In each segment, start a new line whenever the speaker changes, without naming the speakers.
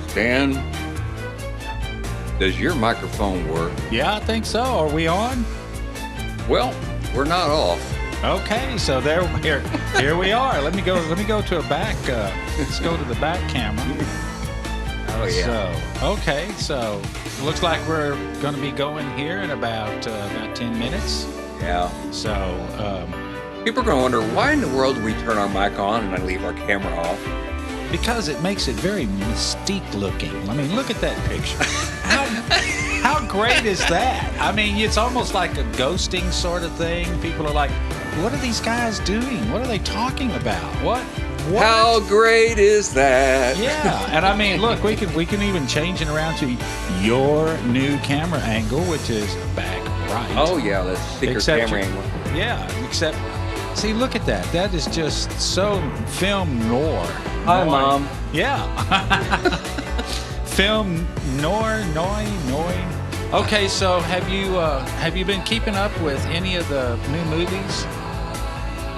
Stan, does your microphone work?
Yeah, I think so. Are we on?
Well, we're not off.
Okay, so here we are. Let me go to a back. Let's go to the back camera.
Oh yeah.
So looks like we're going to be going here in about 10 minutes.
Yeah.
So
People are going to wonder why in the world do we turn our mic on and then leave our camera off?
because it makes it very mystique looking. I mean, look at that picture. How great is that? I mean, it's almost like a ghosting sort of thing. People are like, what are these guys doing? What are they talking about? What?
How great is that?
Yeah, and I mean, look, we can even change it around to your new camera angle, which is back right.
Oh yeah, that's secret camera angle.
Yeah, except, see, look at that. That is just so film noir.
Hi, Mom.
Yeah. Film noir. Okay, so have you been keeping up with any of the new movies?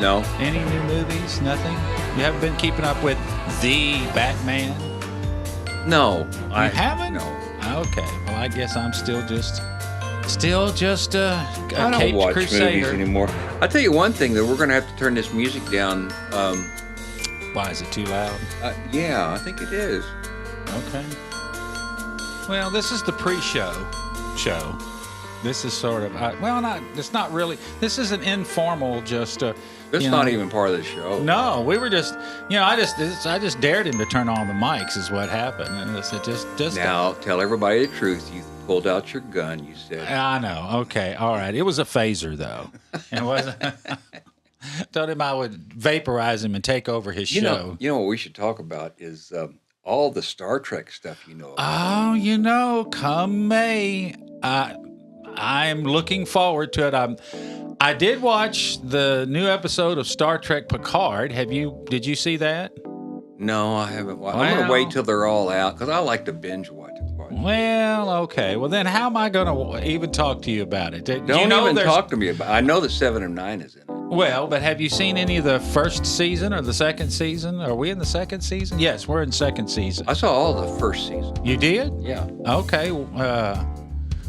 No.
Any new movies? Nothing? You haven't been keeping up with the Batman?
No.
You haven't?
No.
Okay. Well, I guess I'm still just a
I don't
caped
watch
crusader.
movies anymore. I'll tell you one thing, though. We're going to have to turn this music down.
Why, is it too loud?
Yeah, I think it is.
Okay. Well, this is the pre-show show. This is sort of, it's not really, this is an informal, just,
It's not even part of the show.
No, we were just, I just dared him to turn on the mics is what happened. And it just
Now, tell everybody the truth. You pulled out your gun, you said.
I know. Okay. All right. It was a phaser, though. It wasn't. Told him I would vaporize him and take over his show.
You know what we should talk about is all the Star Trek stuff you know about.
Oh, come May. I'm looking forward to it. I did watch the new episode of Star Trek Picard. Did you see that?
No, I haven't watched. I'm going to wait till they're all out because I like to binge watch it.
Well, okay. Well, then how am I going to even talk to you about it?
Don't even talk to me about it. I know that 7 of 9 is in it.
Well, but have you seen any of the first season or the second season? Are we in the second season? Yes, we're in second season.
I saw all the first season.
You did?
Yeah.
Okay.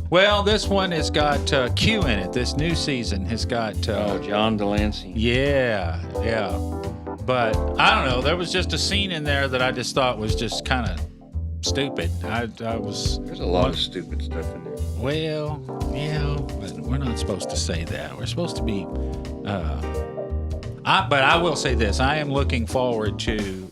Well, this one has got Q in it. This new season has got...
John Delancey.
Yeah. But, I don't know. There was just a scene in there that I just thought was just kind of stupid.
There's a lot of stupid stuff in there.
Well, yeah, but we're not supposed to say that. We're supposed to be... but I will say this. I am looking forward to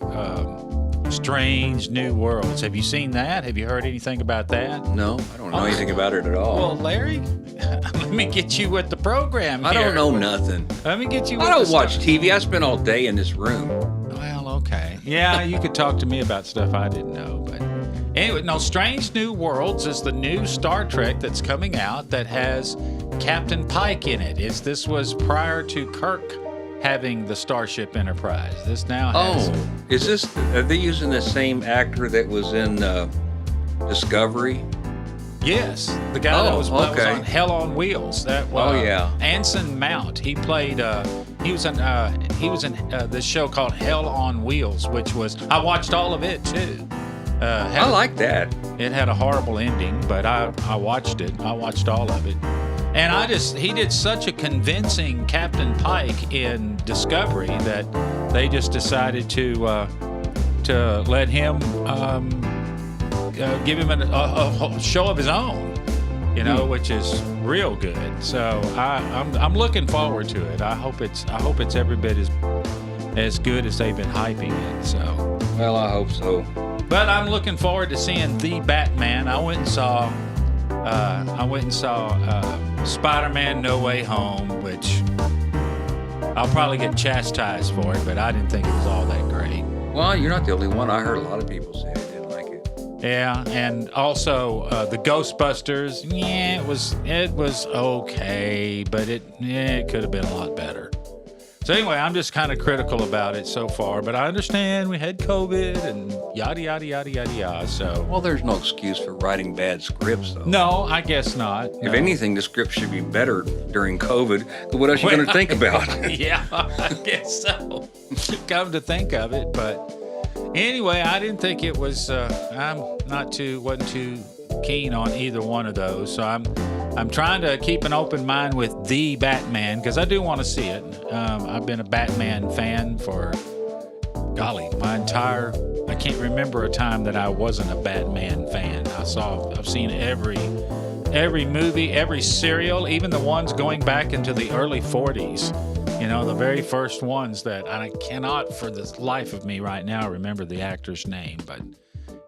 Strange New Worlds. Have you seen that? Have you heard anything about that?
No, I don't know anything about it at all.
Well, Larry, let me get you with the program here.
I don't know nothing.
Let me get you with
I don't watch TV. I spend all day in this room.
Well, okay. Yeah, you could talk to me about stuff I didn't know, but... Anyway, no, Strange New Worlds is the new Star Trek that's coming out that has Captain Pike in it. This was prior to Kirk having the Starship Enterprise. This now has...
Are they using the same actor that was in Discovery?
Yes, the guy that was on Hell on Wheels. That was Anson Mount. He played. He was in this show called Hell on Wheels, which was I watched all of it too.
I like that.
It had a horrible ending, but I watched it. I watched all of it, and he did such a convincing Captain Pike in Discovery that they just decided to let him give him a show of his own, which is real good. So I'm looking forward to it. I hope it's every bit as good as they've been hyping it. So.
Well, I hope so.
But I'm looking forward to seeing the Batman. I went and saw Spider-Man: No Way Home, which I'll probably get chastised for it, but I didn't think it was all that great.
Well, you're not the only one. I heard a lot of people say they didn't like it.
Yeah, and also the Ghostbusters. Yeah, it was okay, but it could have been a lot better. So anyway, I'm just kind of critical about it so far, but I understand we had COVID and yada, yada, yada, yada, yada, so...
Well, there's no excuse for writing bad scripts, though.
No, I guess not.
If anything, the script should be better during COVID. What else are you going to think about?
Yeah, I guess so. Come to think of it, but... Anyway, I didn't think it was. Wasn't too keen on either one of those. So I'm trying to keep an open mind with the Batman because I do want to see it. I've been a Batman fan for, golly, I can't remember a time that I wasn't a Batman fan. I've seen every movie, every serial, even the ones going back into the early 40s. You know, the very first ones that I cannot for the life of me right now remember the actor's name. But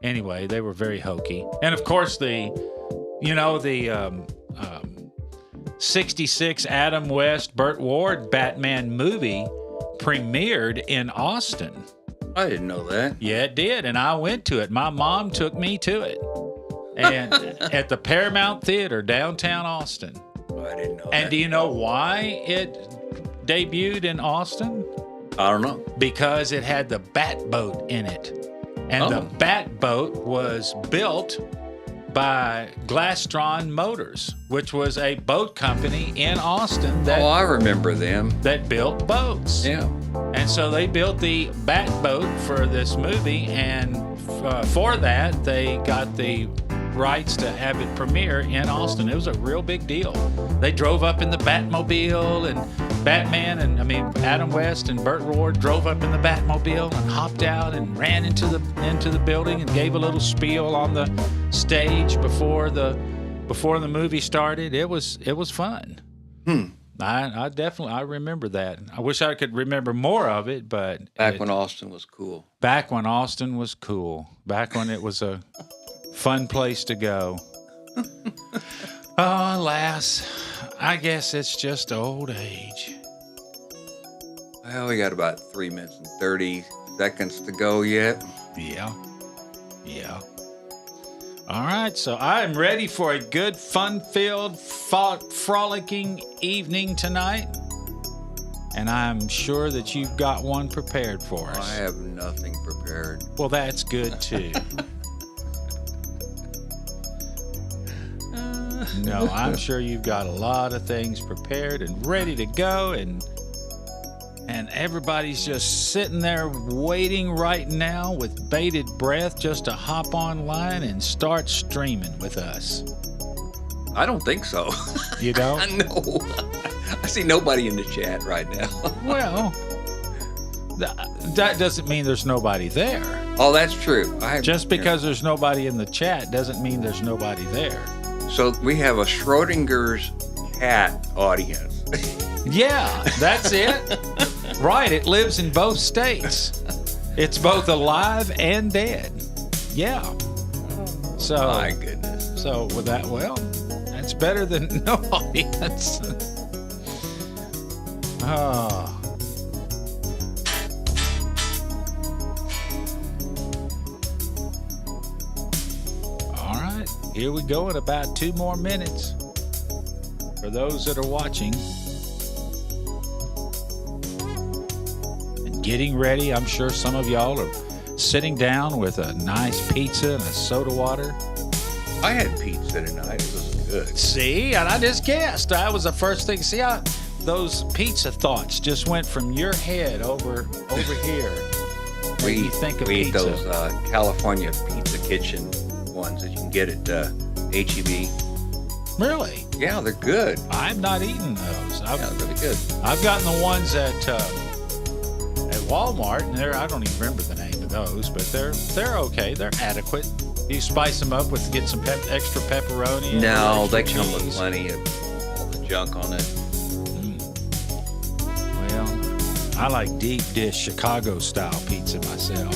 anyway, they were very hokey. And of course, the 66 Adam West, Burt Ward Batman movie premiered in Austin.
I didn't know that.
Yeah, it did. And I went to it. My mom took me to it. And at the Paramount Theater, downtown Austin.
Oh, I didn't know that.
And do you know why it debuted in Austin?
I don't know.
Because it had the Bat Boat in it. And the Bat Boat was built by Glastron Motors, which was a boat company in Austin
I remember them.
that built boats.
Yeah.
And so they built the Bat Boat for this movie, and for that, they got the rights to have it premiere in Austin. It was a real big deal. They drove up in the Batmobile, and Adam West and Burt Ward drove up in the Batmobile and hopped out and ran into the building and gave a little spiel on the stage before the movie started. It was fun. I remember that. I wish I could remember more of it, but
Back when Austin was cool.
Back when Austin was cool. Back when it was a fun place to go. Oh, alas, I guess it's just old age.
Well, we got about 3 minutes and 30 seconds to go yet.
Yeah. All right, so I'm ready for a good, fun-filled, frolicking evening tonight. And I'm sure that you've got one prepared for us.
I have nothing prepared.
Well, that's good, too. No, I'm sure you've got a lot of things prepared and ready to go, and everybody's just sitting there waiting right now with bated breath just to hop online and start streaming with us.
I don't think so.
You don't?
No. I see nobody in the chat right now.
Well, that doesn't mean there's nobody there.
Oh, that's true.
Just because there's nobody in the chat doesn't mean there's nobody there.
So we have a Schrodinger's cat audience.
Yeah, that's it. Right, it lives in both states. It's both alive and dead. Yeah. So,
my goodness.
So with that, that's better than no audience. Oh. All right, here we go in about 2 more minutes. For those that are watching and getting ready, I'm sure some of y'all are sitting down with a nice pizza and a soda water.
I had pizza tonight. It was good.
See, and I just guessed. That was the first thing. See, those pizza thoughts just went from your head over here.
We
think of
eat
pizza.
those California Pizza Kitchen ones that you can get at H-E-B.
Really?
Yeah, they're good.
I've not eaten those.
Yeah, they're really good.
I've gotten the ones at Walmart, and I don't even remember the name of those, but they're okay. They're adequate. You spice them up with get some extra pepperoni.
No, they
extra
come with
cheese.
plenty of all the junk on it.
Well, I like deep dish Chicago style pizza myself.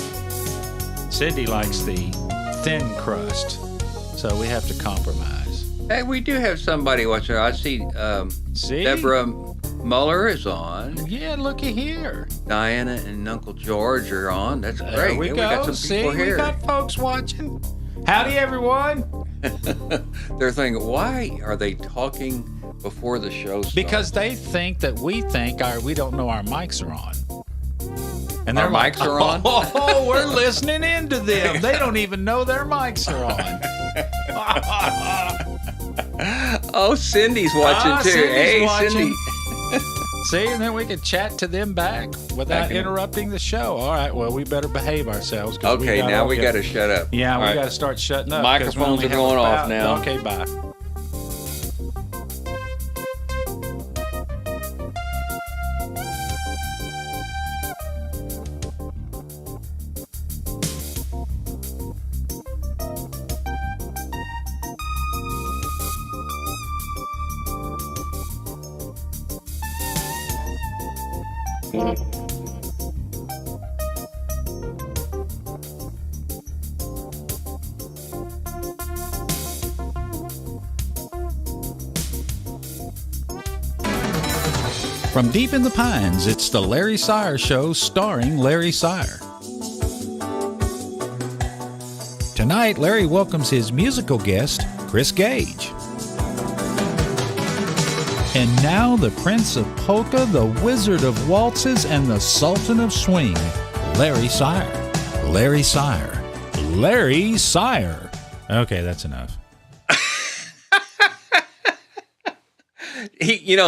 Cindy likes the thin crust, so we have to compromise.
Hey, we do have somebody watching. I see,
See?
Deborah Muller is on.
Yeah, looky here.
Diana and Uncle George are on. That's great.
There we
Hey,
go.
got some
See,
people here.
we got folks watching. Howdy, everyone.
They're thinking, why are they talking before the show starts?
Because they think that we don't know our mics are on. And
Our
their
mics are on?
Oh, we're listening into them. They don't even know their mics are on.
Oh, Cindy's watching too.
Cindy's
Hey,
watching.
Cindy.
See, and then we can chat to them back without interrupting the show. All right, well, we better behave ourselves.
Okay, now we got to shut up.
Yeah,
All
we
right.
got to start shutting up.
Microphones are going off now.
Okay, bye. From deep in the pines, it's the Larry Seyer Show starring Larry Seyer. Tonight, Larry welcomes his musical guest, Chris Gage. And now the Prince of Polka, the Wizard of Waltzes, and the Sultan of Swing, Larry Seyer. Larry Seyer. Larry Seyer. Okay, that's enough.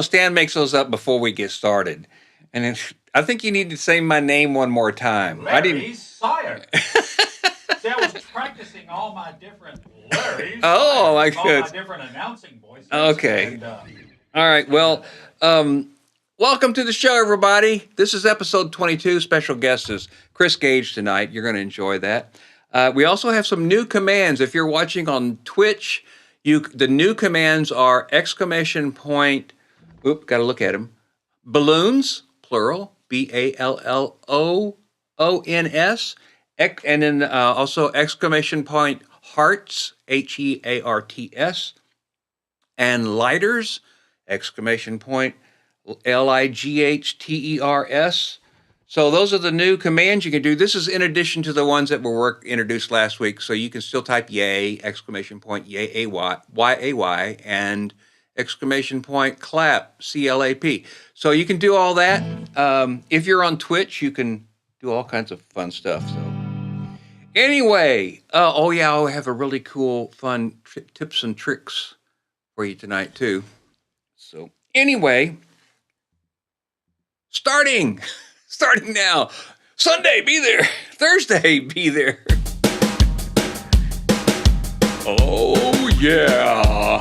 Stan makes those up before we get started. And I think you need to say my name one more time.
Larry Seyer. See, I was practicing all my different Larrys.
Oh, my
all
goodness.
my different announcing voices.
Okay.
And,
All right. Well, welcome to the show, everybody. This is episode 22. Special guest is Chris Gage tonight. You're going to enjoy that. We also have some new commands. If you're watching on Twitch, the new commands are ! Got to look at them. Balloons, plural, BALLOONS, and then also ! Hearts, HEARTS, and lighters, ! LIGHTERS. So those are the new commands you can do. This is in addition to the ones that were introduced last week. So you can still type yay, ! Yay, YAY, and ! Clap, CLAP. So you can do all that. If you're on Twitch, you can do all kinds of fun stuff. So anyway, I have a really cool, fun tips and tricks for you tonight too. So anyway, starting now. Sunday, be there. Thursday, be there. Oh yeah.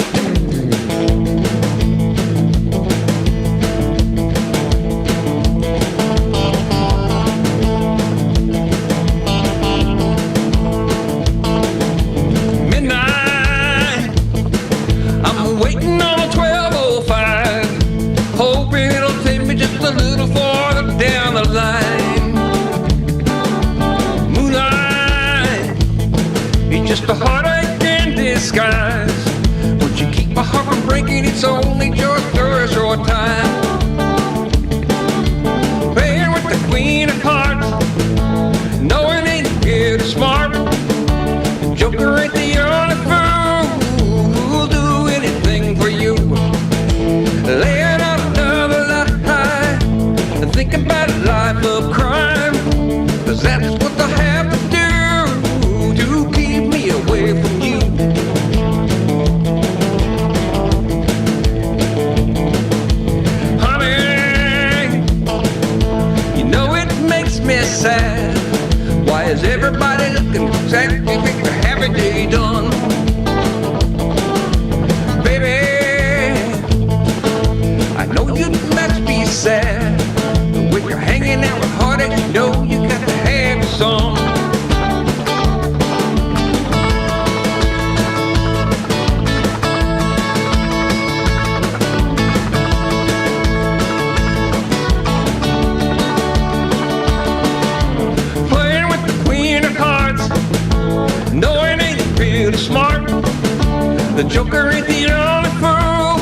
Waiting on a 1205, hoping it'll take me just a little farther down the line. Moonlight, it's just a heartache in disguise. Would you keep my heart from breaking? It's only just a short time. Playing with the Queen of Hearts, knowing ain't good or smart. The Joker ain't the only fool who'll do anything for you. Laying out another lie and thinking about a life of crime, 'cause that's what they'll have to do to keep me away from you. Honey, you know it makes me sad. Why is everybody looking exactly like a happy day done? I know you must be sad, but when you're hanging out with heartache, you know you got to have some. Playing with the Queen of Hearts, knowing ain't really smart. The Joker ain't the only fool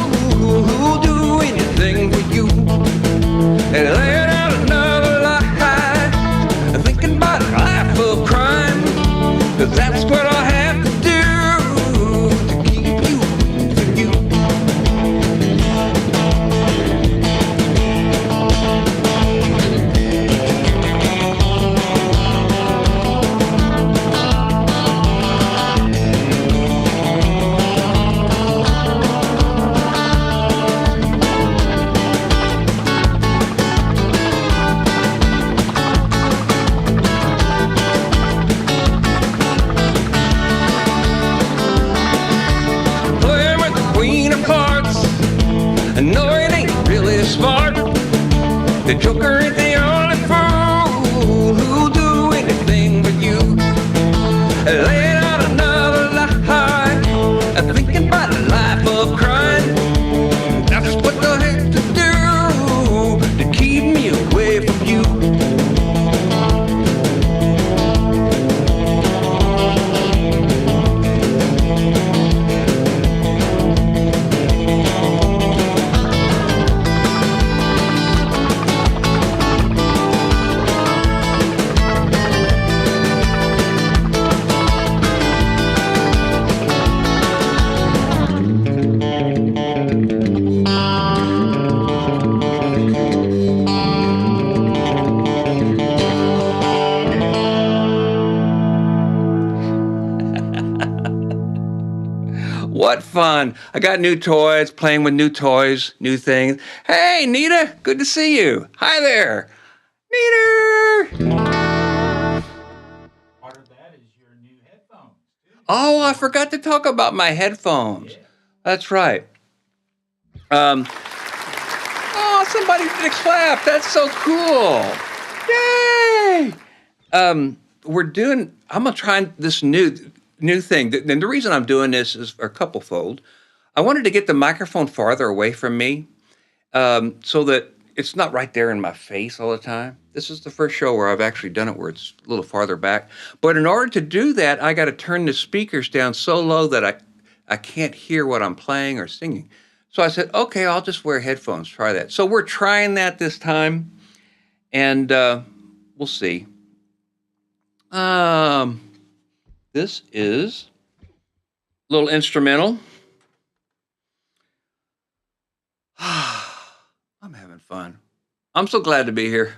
who'll do anything for you. And laying out another lie, thinking about a life of crime, 'cause that's what I have to do to keep you from you. No, it ain't really smart. The Joker ain't the only fool who'll do anything but you. Laying out another lie, thinking about a life of crime. That's what they'll have to do to keep me away from you. What fun. I got new toys, playing with new toys, new things. Hey, Nita, good to see you. Hi there. Nita.
Part of that is your new headphones.
Oh, I forgot to talk about my headphones.
Yeah.
That's right. Oh, somebody did a clap. That's so cool. Yay. I'm going to try this new thing. And the reason I'm doing this is a couple fold. I wanted to get the microphone farther away from me so that it's not right there in my face all the time. This is the first show where I've actually done it where it's a little farther back. But in order to do that, I got to turn the speakers down so low that I can't hear what I'm playing or singing. So I said, okay, I'll just wear headphones, try that. So we're trying that this time, and we'll see. This is a little instrumental. I'm having fun. I'm so glad to be here.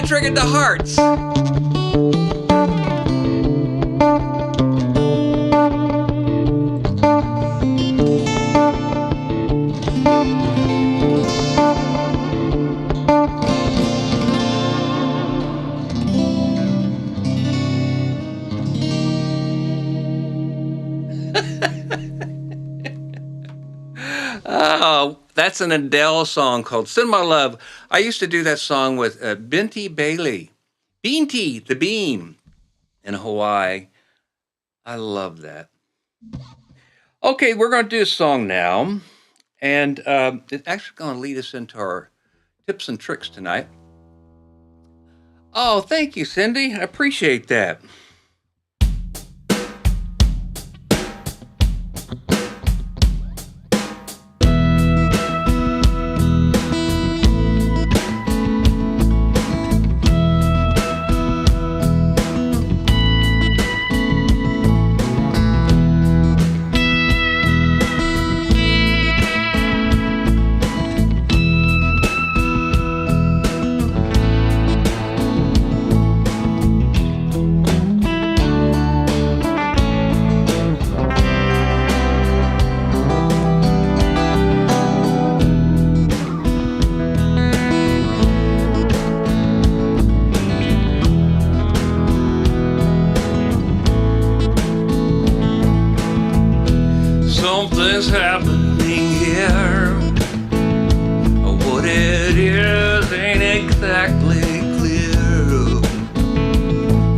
triggered the hearts. Oh, that's an Adele song called Send My Love. I used to do that song with Binti Bailey. Beanty, the bean in Hawaii. I love that. Okay, we're going to do a song now. And it's actually going to lead us into our tips and tricks tonight. Oh, thank you, Cindy. I appreciate that. Something's happening here. What it is ain't exactly clear.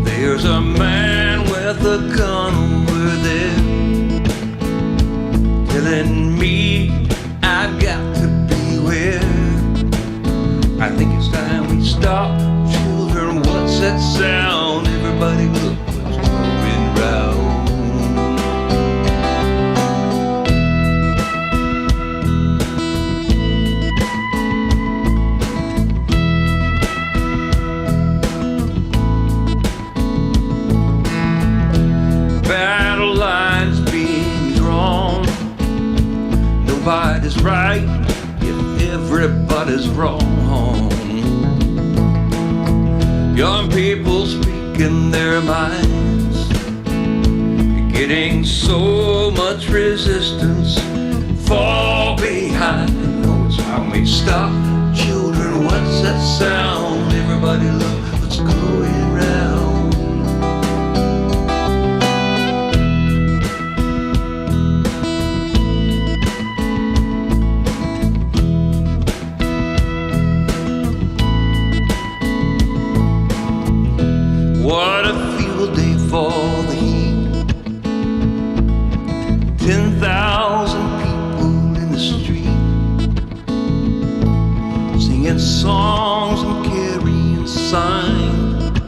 There's a man with a gun over there telling me I got to beware. I think it's time we stop. Children, what's that sound? Everybody look what's going round. Battle lines being drawn. Nobody's right if everybody's wrong. Young people speaking their minds, getting so much resistance, fall behind. No, it's time we stop. Children, what's that sound? Everybody look what's going round. What a field day for the heat. 10,000 people in the street, singing songs and carrying signs,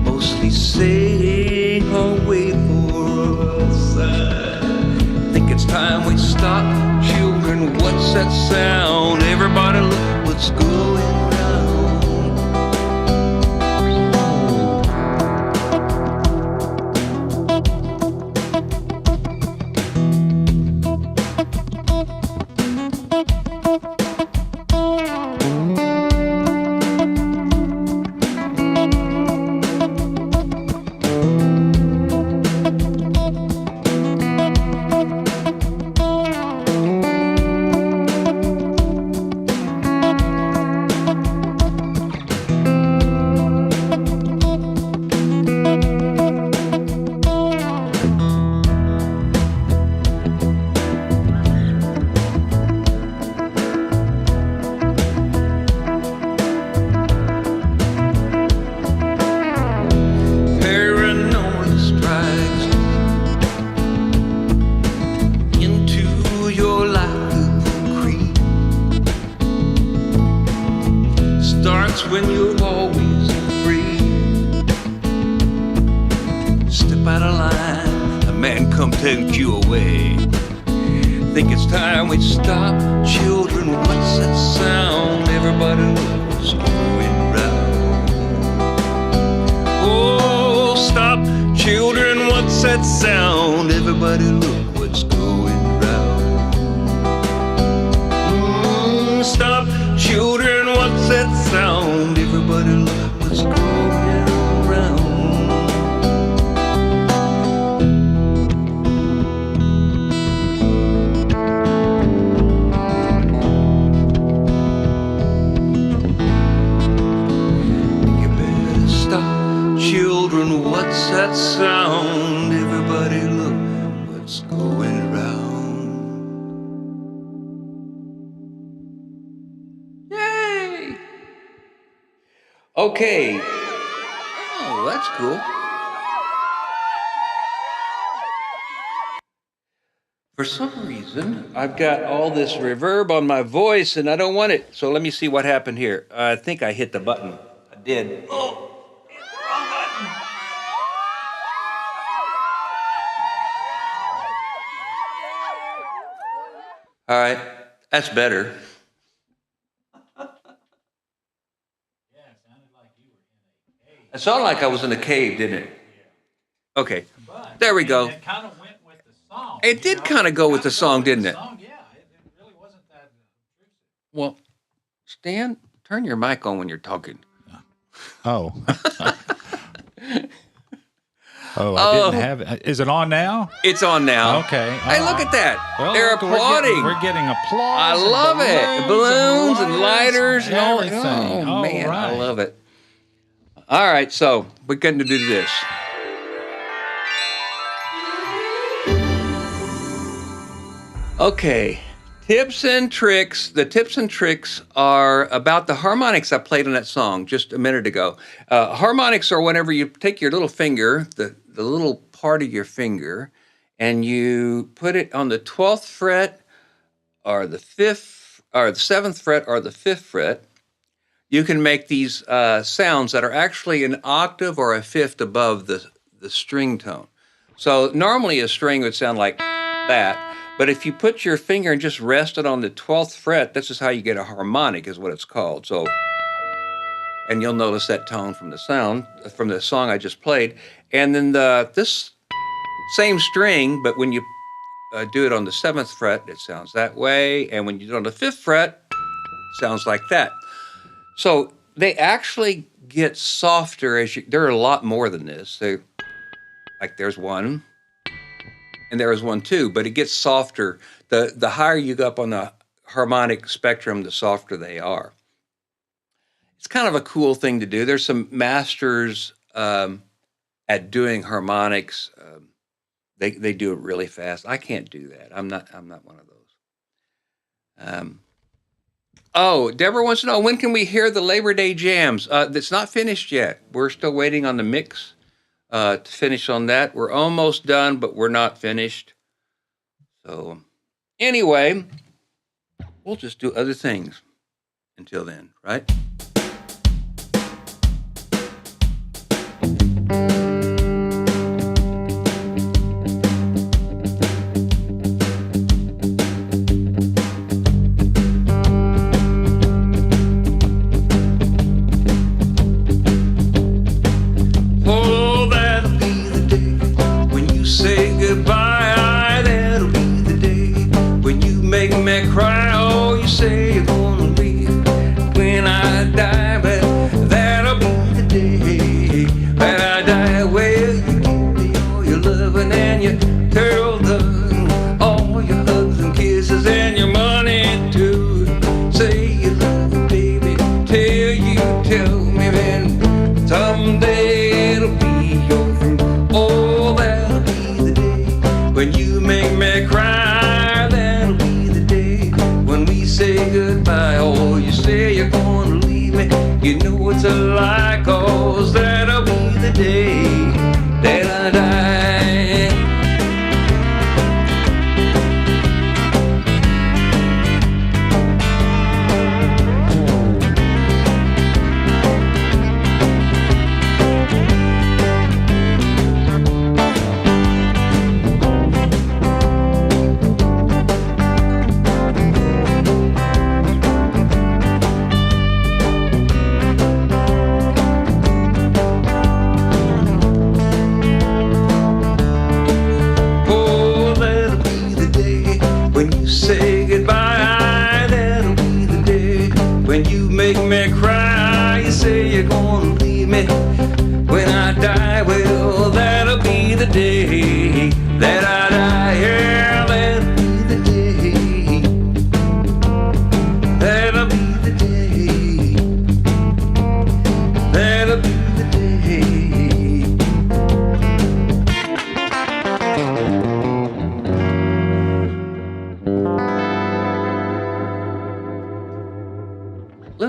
mostly saying away for us. I think it's time we stop. Children, what's that sound? Everybody look what's going round. When you're always free, step out of line, a man come take you away. Think it's time we stop. Children, what's that sound? Everybody look what's going round. Oh, stop. Children, what's that sound? Everybody look what's going round. Stop. Children, what's that sound? Everybody Okay. Oh, that's cool. For some reason, I've got all this reverb on my voice and I don't want it. So let me see what happened here. I think I hit the button. I did. Oh, wrong button. All right, that's better. It sounded like I was in a cave, didn't it? Okay, there we go.
It kind of went with the song.
It did kind of go with the song, didn't it?
Yeah, it really wasn't that intrusive.
Well, Stan, turn your mic on when you're talking.
Oh. I didn't have it. Is it on now?
It's on now.
Okay.
Hey, look at that.
Well,
They're
look,
applauding.
We're getting applause.
I love it. Balloons and lighters and all
everything.
Oh, man,
right.
I love it. All right, so we're going to do this. Okay, tips and tricks. The tips and tricks are about the harmonics I played on that song just a minute ago. Harmonics are whenever you take your little finger, the little part of your finger, and you put it on the 12th fret or the 5th or the 7th fret or the 5th fret. You can make these sounds that are actually an octave or a fifth above the string tone. So normally a string would sound like that. But if you put your finger and just rest it on the 12th fret, this is how you get a harmonic, is what it's called. So, and you'll notice that tone from the song I just played. And then this same string, but when you do it on the 7th fret, it sounds that way. And when you do it on the 5th fret, it sounds like that. So they actually get softer there are a lot more than this. So, like there's one. And there is one too, but it gets softer. The higher you go up on the harmonic spectrum, the softer they are. It's kind of a cool thing to do. There's some masters at doing harmonics. They do it really fast. I can't do that. I'm not one of those. Deborah wants to know, when can we hear the Labor Day jams? That's not finished yet. We're still waiting on the mix. To finish on that. We're almost done, but we're not finished. So anyway, we'll just do other things until then, right?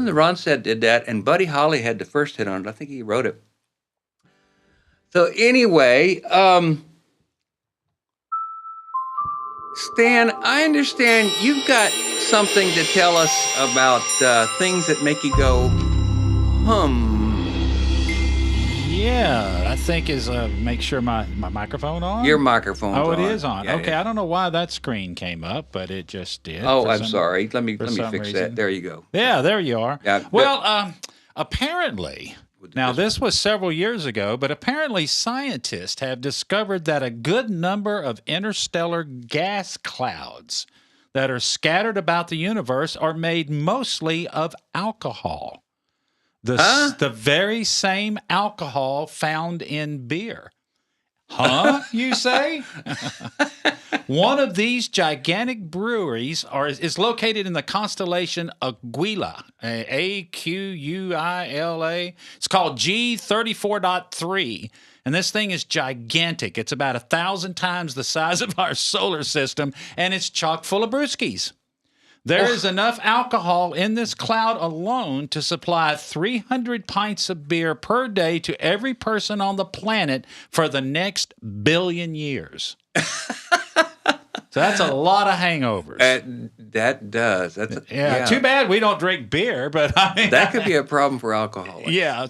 the Ronstadt did that, and Buddy Holly had the first hit on it. I think he wrote it. So anyway, Stan, I understand you've got something to tell us about things that make you go,
Yeah, I think is make sure my microphone on.
Your microphone's on.
Oh, it is on.
Yeah,
Okay,
yeah.
I don't know why that screen came up, but it just did.
Oh, I'm sorry. Let me fix
reason.
that. There you go.
Yeah, there you are.
Yeah,
well, apparently, now this was several years ago, but apparently scientists have discovered that a good number of interstellar gas clouds that are scattered about the universe are made mostly of alcohol. The very same alcohol found in beer. Huh, you say? One of these gigantic breweries is located in the constellation Aquila, Aquila. It's called G34.3, and this thing is gigantic. It's about 1,000 times the size of our solar system, and it's chock full of brewskis. There is enough alcohol in this cloud alone to supply 300 pints of beer per day to every person on the planet for the next billion years. So that's a lot of hangovers.
That does.
Yeah. Too bad we don't drink beer, but I mean,
that could be a problem for alcoholics.
Yeah.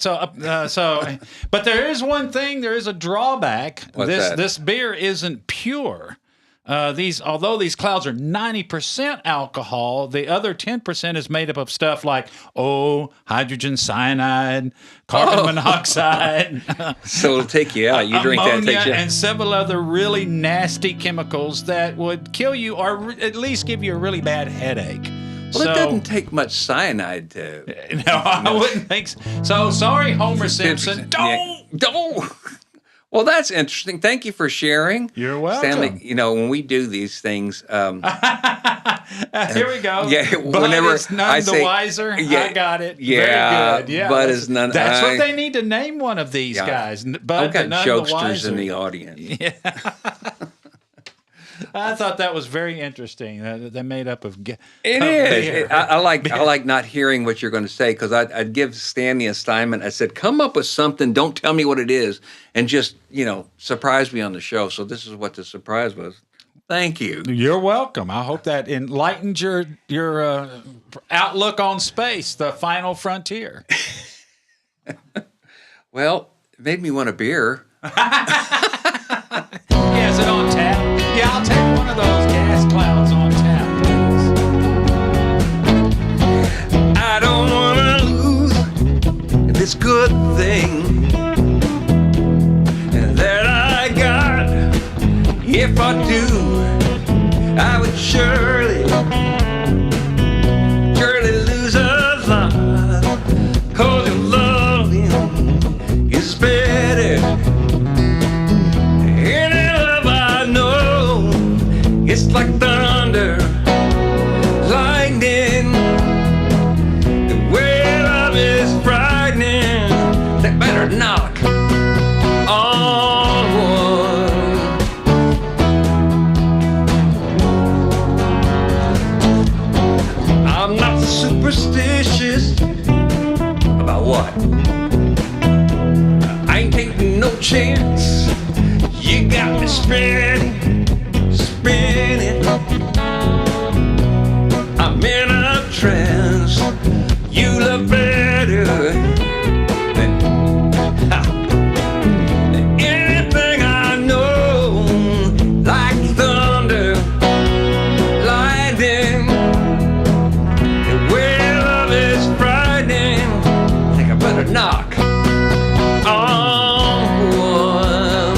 But there is one thing. There is a drawback.
What's that?
This beer isn't pure. Although these clouds are 90% alcohol, the other 10% is made up of stuff like hydrogen cyanide, carbon monoxide.
So it'll take you out. You drink that,
ammonia,
takes you out.
and several other really nasty chemicals that would kill you or at least give you a really bad headache.
Well, it doesn't take much cyanide to.
No, I wouldn't think so. So sorry, Homer Simpson.
Don't. Well, that's interesting. Thank you for sharing.
You're welcome.
Stanley, when we do these things.
Here we go.
Yeah,
but
whenever
it's none
I
the
say,
wiser.
Yeah,
I got it.
Yeah,
very good. Yeah,
but it's none.
That's what they need to name one of these guys. But
I've got
none
jokesters
the wiser.
in the audience.
Yeah. I thought that was very interesting. They're made up of.
It is. I like not hearing what you're going to say because I'd give Stan the assignment. I said, come up with something. Don't tell me what it is, and just surprise me on the show. So this is what the surprise was. Thank you.
You're welcome. I hope that enlightened your outlook on space, the final frontier.
Well, it made me want a beer.
Yeah, is it on tap? Yeah, I'll take one of those gas clouds on tap, please.
I don't want to lose this good thing that I got. If I do, I would surely lose a lot. 'Cause your loving is better. Any love I know, it's like thunder, lightning. The way love is frightening. They better knock on one. I'm not superstitious about what? I ain't taking no chance. You got me spinning. I'm in a trance. You look better than anything I know. Like thunder, lightning. The way love is frightening. I think I better knock on one.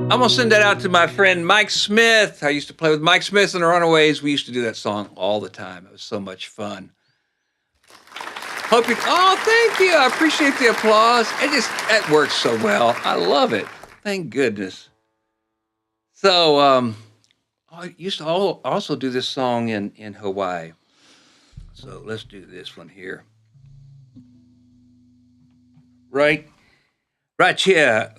I'm gonna send that out to my friend Mike Smith. I used to play with Mike Smith and the Runaways. We used to do that song all the time. It was so much fun. Hope you. Oh, thank you. I appreciate the applause. That works so well. I love it. Thank goodness. So, I used to also do this song in Hawaii. So let's do this one here. Right here.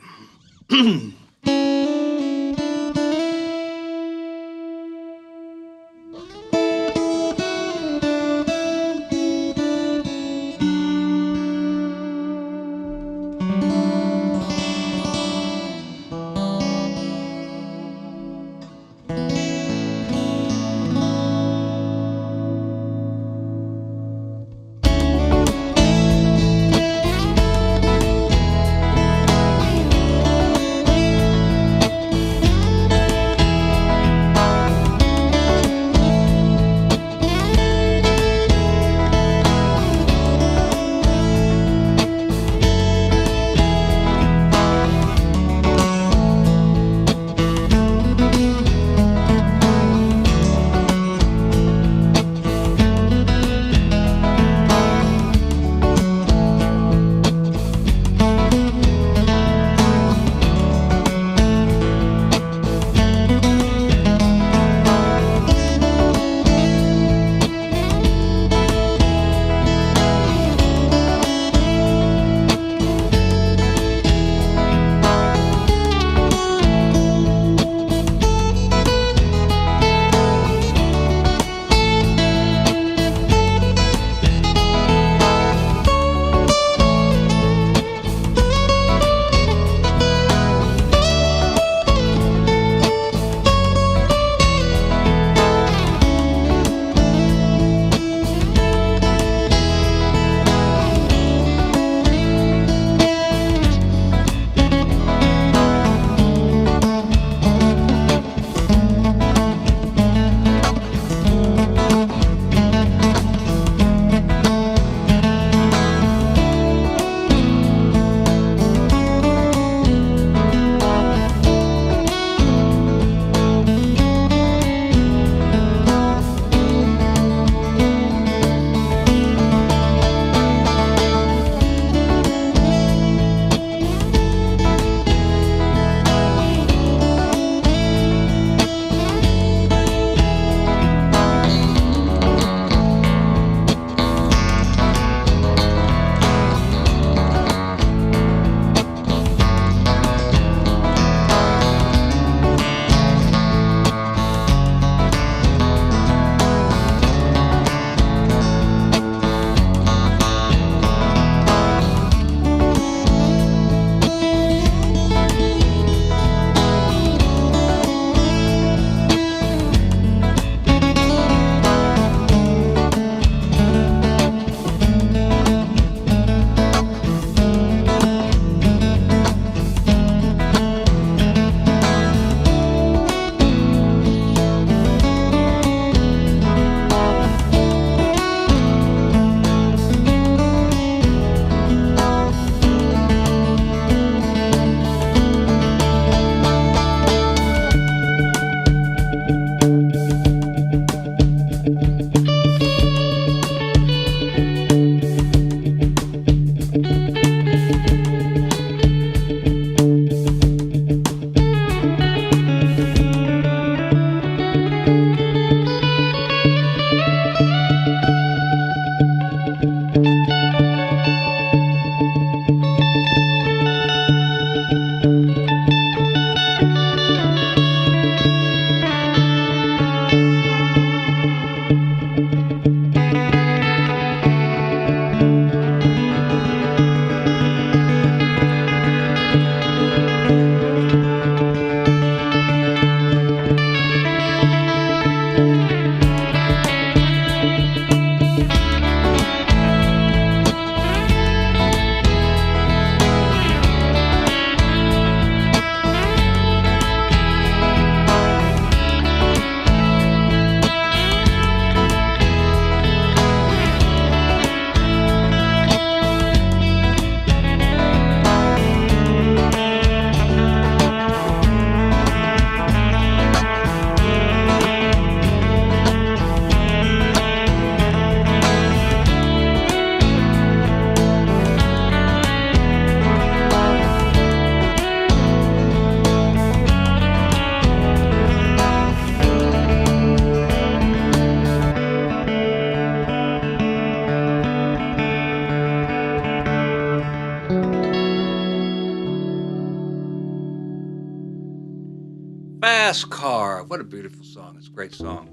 Fast Car. What a beautiful song. It's a great song.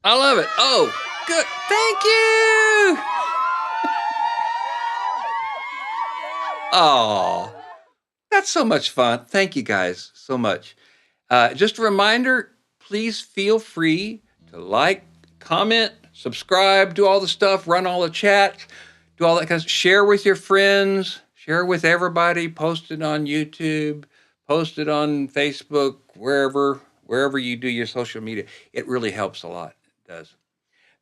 I love it. Oh, good. Thank you. Oh, that's so much fun. Thank you guys so much. Just a reminder, please feel free to like, comment, subscribe, do all the stuff, run all the chat, do all that kind of share with your friends, share with everybody, post it on YouTube, post it on Facebook, wherever you do your social media. It really helps a lot. It does.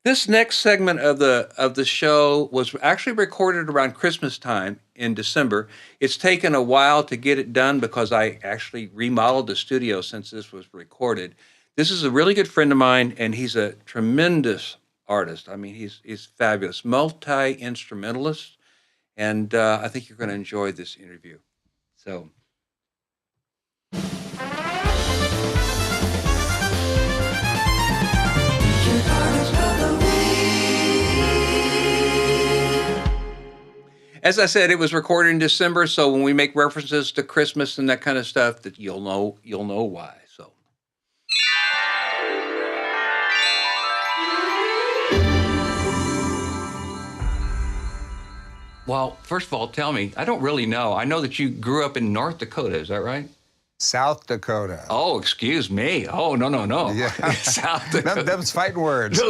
This next segment of the show was actually recorded around Christmas time in December. It's taken a while to get it done because I actually remodeled the studio since this was recorded. This is a really good friend of mine, and he's a tremendous artist. I mean, he's fabulous, multi-instrumentalist, and I think you're going to enjoy this interview. So. As I said, it was recorded in December, so when we make references to Christmas and that kind of stuff, that you'll know why. So, well, first of all, tell me, I don't really know. I know that you grew up in North Dakota. Is that right?
South Dakota.
Oh, excuse me. Oh, no.
Yeah.
South Dakota.
Them's fighting words.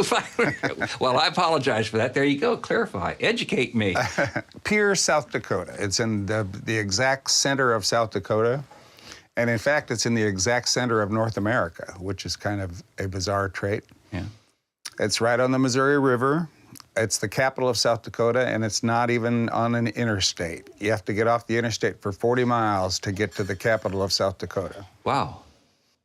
Well, I apologize for that. There you go. Clarify. Educate me.
Pierre, South Dakota. It's in the exact center of South Dakota. And in fact, it's in the exact center of North America, which is kind of a bizarre trait.
Yeah.
It's right on the Missouri River. It's the capital of South Dakota, and it's not even on an interstate. You have to get off the interstate for 40 miles to get to the capital of South Dakota.
Wow.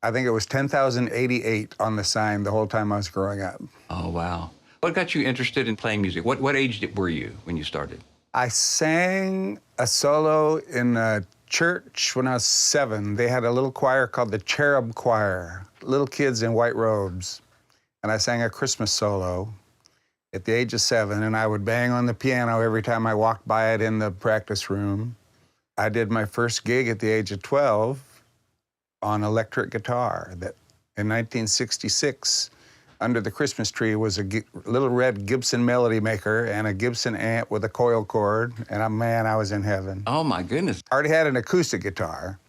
I think it was 10,088 on the sign the whole time I was growing up.
Oh, wow. What got you interested in playing music? What age were you when you started?
I sang a solo in a church when I was 7. They had a little choir called the Cherub Choir, little kids in white robes. And I sang a Christmas solo at the age of 7, and I would bang on the piano every time I walked by it in the practice room. I did my first gig at the age of 12 on electric guitar. That in 1966, under the Christmas tree was a little red Gibson Melody Maker and a Gibson amp with a coil cord, and I was in heaven.
Oh, my goodness.
I already had an acoustic guitar.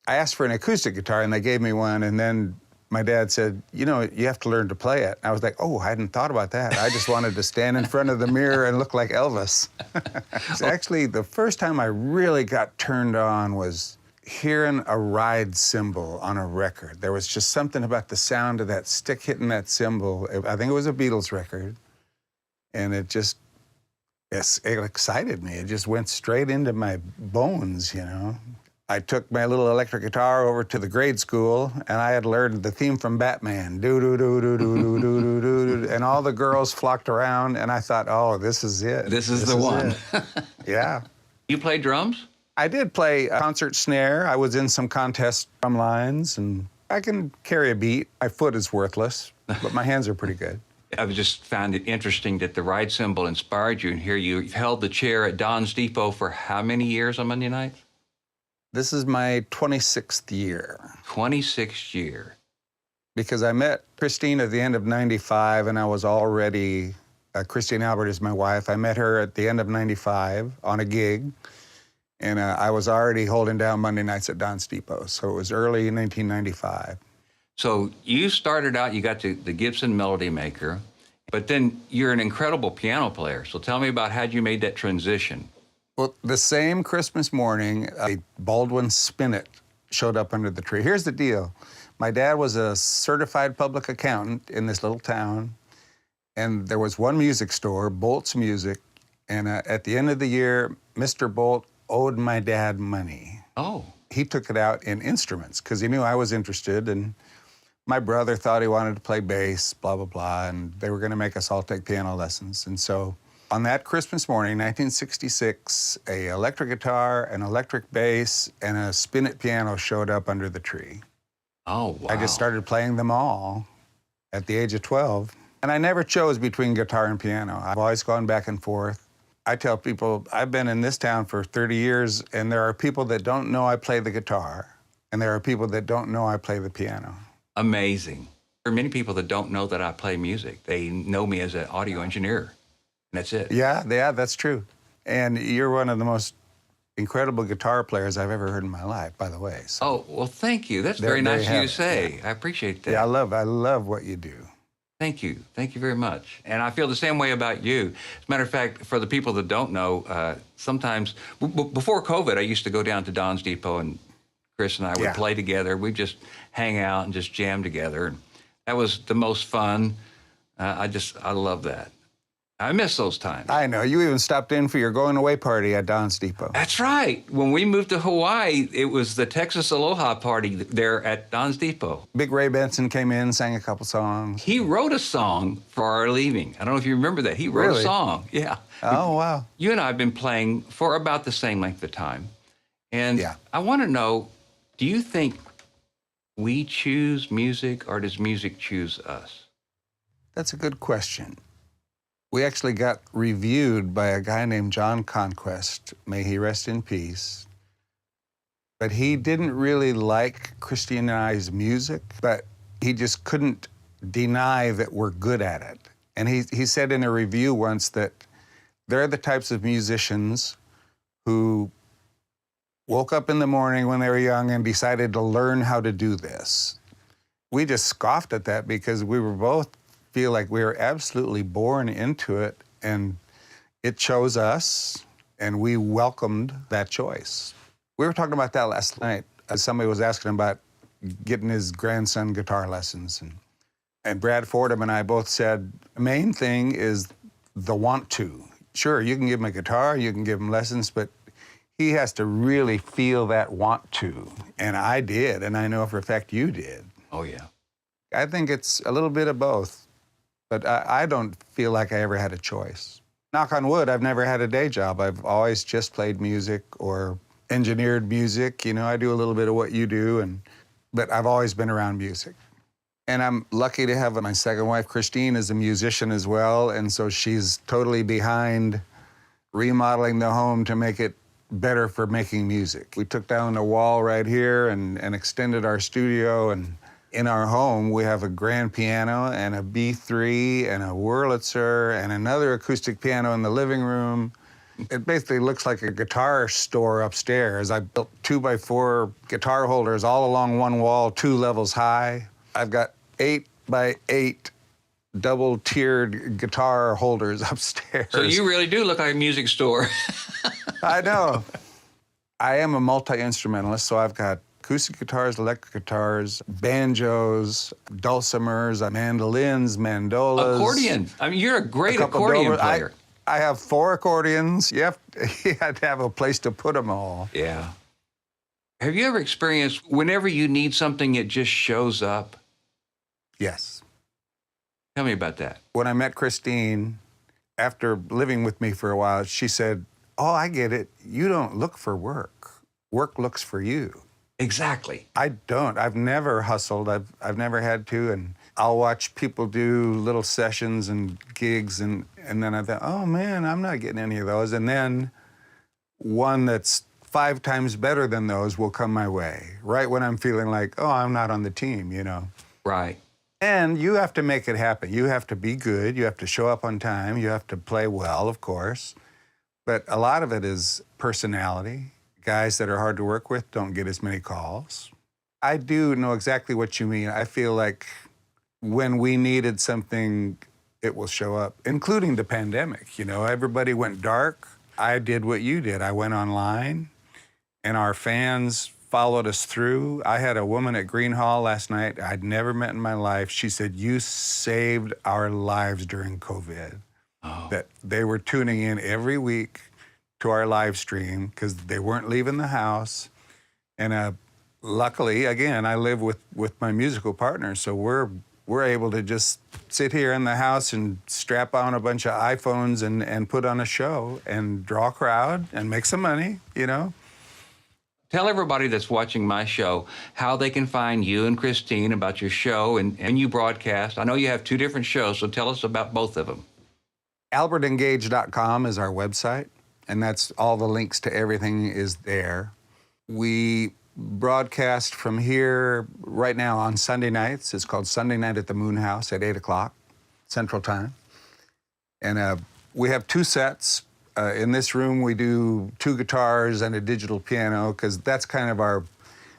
I asked for an acoustic guitar, and they gave me one, and then my dad said, you have to learn to play it. I was like, oh, I hadn't thought about that. I just wanted to stand in front of the mirror and look like Elvis. Actually, the first time I really got turned on was hearing a ride cymbal on a record. There was just something about the sound of that stick hitting that cymbal. I think it was a Beatles record. And it excited me. It just went straight into my bones, I took my little electric guitar over to the grade school, and I had learned the theme from Batman, do-do-do-do-do-do-do-do-do, and all the girls flocked around, and I thought, oh, this is it.
This is the one.
Yeah.
You play drums?
I did play a concert snare. I was in some contest drum lines, and I can carry a beat. My foot is worthless, but my hands are pretty good.
I've just found it interesting that the ride cymbal inspired you, and here you've held the chair at Don's Depot for how many years on Monday nights?
This is my 26th year.
26th year.
Because I met Christine at the end of 95, and I was already, Christine Albert is my wife. I met her at the end of 95 on a gig, and I was already holding down Monday nights at Don's Depot, so it was early 1995.
So you started out, you got to the Gibson Melody Maker, but then you're an incredible piano player. So tell me about how you made that transition.
Well, the same Christmas morning, a Baldwin Spinet showed up under the tree. Here's the deal. My dad was a certified public accountant in this little town, and there was one music store, Bolt's Music, and at the end of the year, Mr. Bolt owed my dad money.
Oh.
He took it out in instruments because he knew I was interested, and my brother thought he wanted to play bass, blah, blah, blah, and they were going to make us all take piano lessons. And so on that Christmas morning, 1966, an electric guitar, an electric bass, and a spinet piano showed up under the tree.
Oh, wow.
I just started playing them all at the age of 12. And I never chose between guitar and piano. I've always gone back and forth. I tell people, I've been in this town for 30 years, and there are people that don't know I play the guitar. And there are people that don't know I play the piano.
Amazing. There are many people that don't know that I play music. They know me as an audio engineer, and that's it.
Yeah, that's true. And you're one of the most incredible guitar players I've ever heard in my life, by the way. So
Oh, well, thank you. That's
there-
very
there
nice
you
of you
have
to
it,
say. I appreciate that.
yeah, I love what you do.
Thank you. Thank you very much. And I feel the same way about you. As a matter of fact, for the people that don't know, sometimes before COVID, I used to go down to Don's Depot, and Chris and I would
Yeah.
play together. We'd just hang out and just jam together. And that was the most fun. I love that. I miss those times.
I know. You even stopped in for your going away party at Don's Depot.
That's right. When we moved to Hawaii, it was the Texas Aloha party there at Don's Depot.
Big Ray Benson came in, sang a couple songs.
He wrote a song for our leaving. I don't know if you remember that. He wrote
Really?
a song. Yeah.
Oh, wow.
You and I have been playing for about the same length of time. And
Yeah.
I want to know, do you think we choose music or does music choose us?
That's a good question. We actually got reviewed by a guy named John Conquest, may he rest in peace. But he didn't really like Christine and I's music, but he just couldn't deny that we're good at it. And he said in a review once that they're the types of musicians who woke up in the morning when they were young and decided to learn how to do this. We just scoffed at that because we were both feel like we were absolutely born into it, and it chose us, and we welcomed that choice. We were talking about that last night as somebody was asking about getting his grandson guitar lessons, and Brad Fordham and I both said the main thing is the want to. Sure, you can give him a guitar, you can give him lessons, but he has to really feel that want to, and I did, and I know for a fact you did.
Oh, yeah.
I think it's a little bit of both. But I don't feel like I ever had a choice. Knock on wood, I've never had a day job. I've always just played music or engineered music. You know, I do a little bit of what you do, but I've always been around music. And I'm lucky to have my second wife, Christine, is a musician as well. And so she's totally behind remodeling the home to make it better for making music. We took down the wall right here and extended our studio, and in our home, we have a grand piano and a B3 and a Wurlitzer and another acoustic piano in the living room. It basically looks like a guitar store upstairs. I built 2x4 guitar holders all along one wall, 2 levels high. I've got 8x8 double-tiered guitar holders upstairs.
So you really do look like a music store.
I know. I am a multi-instrumentalist, so I've got acoustic guitars, electric guitars, banjos, dulcimers, mandolins, mandolas.
Accordion. I mean, you're a great
couple
accordion
dobro-
player.
I have 4 accordions. You have to have a place to put them all.
Yeah. Have you ever experienced whenever you need something, it just shows up?
Yes.
Tell me about that.
When I met Christine, after living with me for a while, she said, "Oh, I get it. You don't look for work. Work looks for you."
Exactly.
I don't. I've never hustled. I've never had to, and I'll watch people do little sessions and gigs, and then I thought, oh man, I'm not getting any of those. And then one that's 5 times better than those will come my way, right when I'm feeling like, oh, I'm not on the team, you know.
Right.
And you have to make it happen. You have to be good. You have to show up on time. You have to play well, of course. But a lot of it is personality. Guys that are hard to work with don't get as many calls. I do know exactly what you mean. I feel like when we needed something, it will show up, including the pandemic. You know, everybody went dark. I did what you did. I went online, and our fans followed us through. I had a woman at Green Hall last night I'd never met in my life. She said, "You saved our lives during COVID."
Oh.
That they were tuning in every week to our live stream because they weren't leaving the house. And luckily, again, I live with my musical partner, so we're able to just sit here in the house and strap on a bunch of iPhones and put on a show and draw a crowd and make some money, you know?
Tell everybody that's watching my show how they can find you and Christine, about your show and you broadcast. I know you have 2 different shows, so tell us about both of them.
AlbertandGage.com is our website, and that's all the links to everything is there. We broadcast from here right now on Sunday nights. It's called Sunday Night at the Moon House at 8 o'clock Central Time. And we have 2 sets. In this room, we do 2 guitars and a digital piano, because that's kind of our,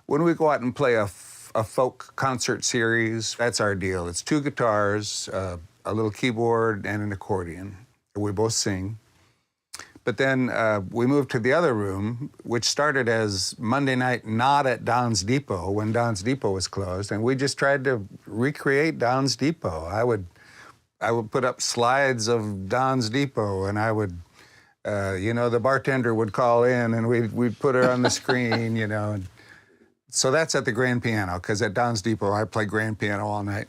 when we go out and play a folk concert series, that's our deal. It's 2 guitars, a little keyboard, and an accordion. We both sing. But then we moved to the other room, which started as Monday night not at Don's Depot, when Don's Depot was closed, and we just tried to recreate Don's Depot. I would put up slides of Don's Depot, and I would, the bartender would call in, and we'd put her on the screen, And so that's at the grand piano, because at Don's Depot, I play grand piano all night.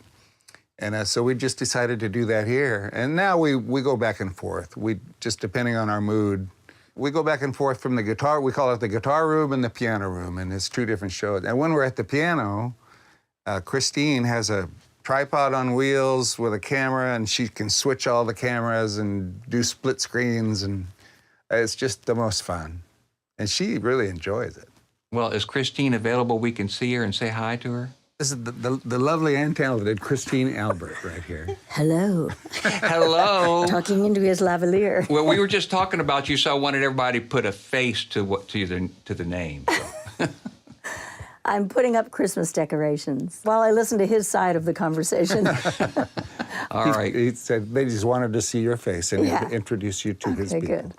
And so we just decided to do that here. And now we go back and forth. We just, depending on our mood, we go back and forth from the guitar. We call it the guitar room and the piano room, and it's 2 different shows. And when we're at the piano, Christine has a tripod on wheels with a camera, and she can switch all the cameras and do split screens, and it's just the most fun. And she really enjoys it.
Well, is Christine available? We can see her and say hi to her.
This is the lovely and talented Christine Albert right here.
Hello.
Hello.
Talking into his lavalier.
Well, we were just talking about you, so I wanted everybody to put a face to the name. So.
I'm putting up Christmas decorations while I listen to his side of the conversation.
All right.
He said they just wanted to see your face and introduce you to his people.
Good.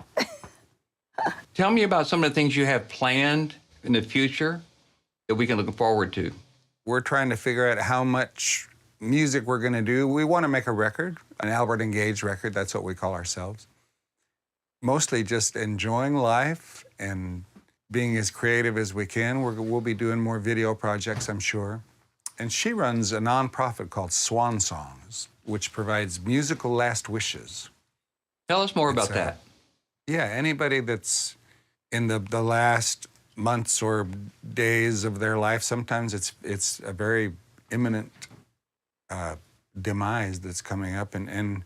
Tell me about some of the things you have planned in the future that we can look forward to.
We're trying to figure out how much music we're going to do. We want to make a record, an Albert and Gage record. That's what we call ourselves. Mostly just enjoying life and being as creative as we can. We'll be doing more video projects, I'm sure. And she runs a nonprofit called Swan Songs, which provides musical last wishes.
Tell us more about that.
Yeah, anybody that's in the last months or days of their life, sometimes it's a very imminent demise that's coming up. And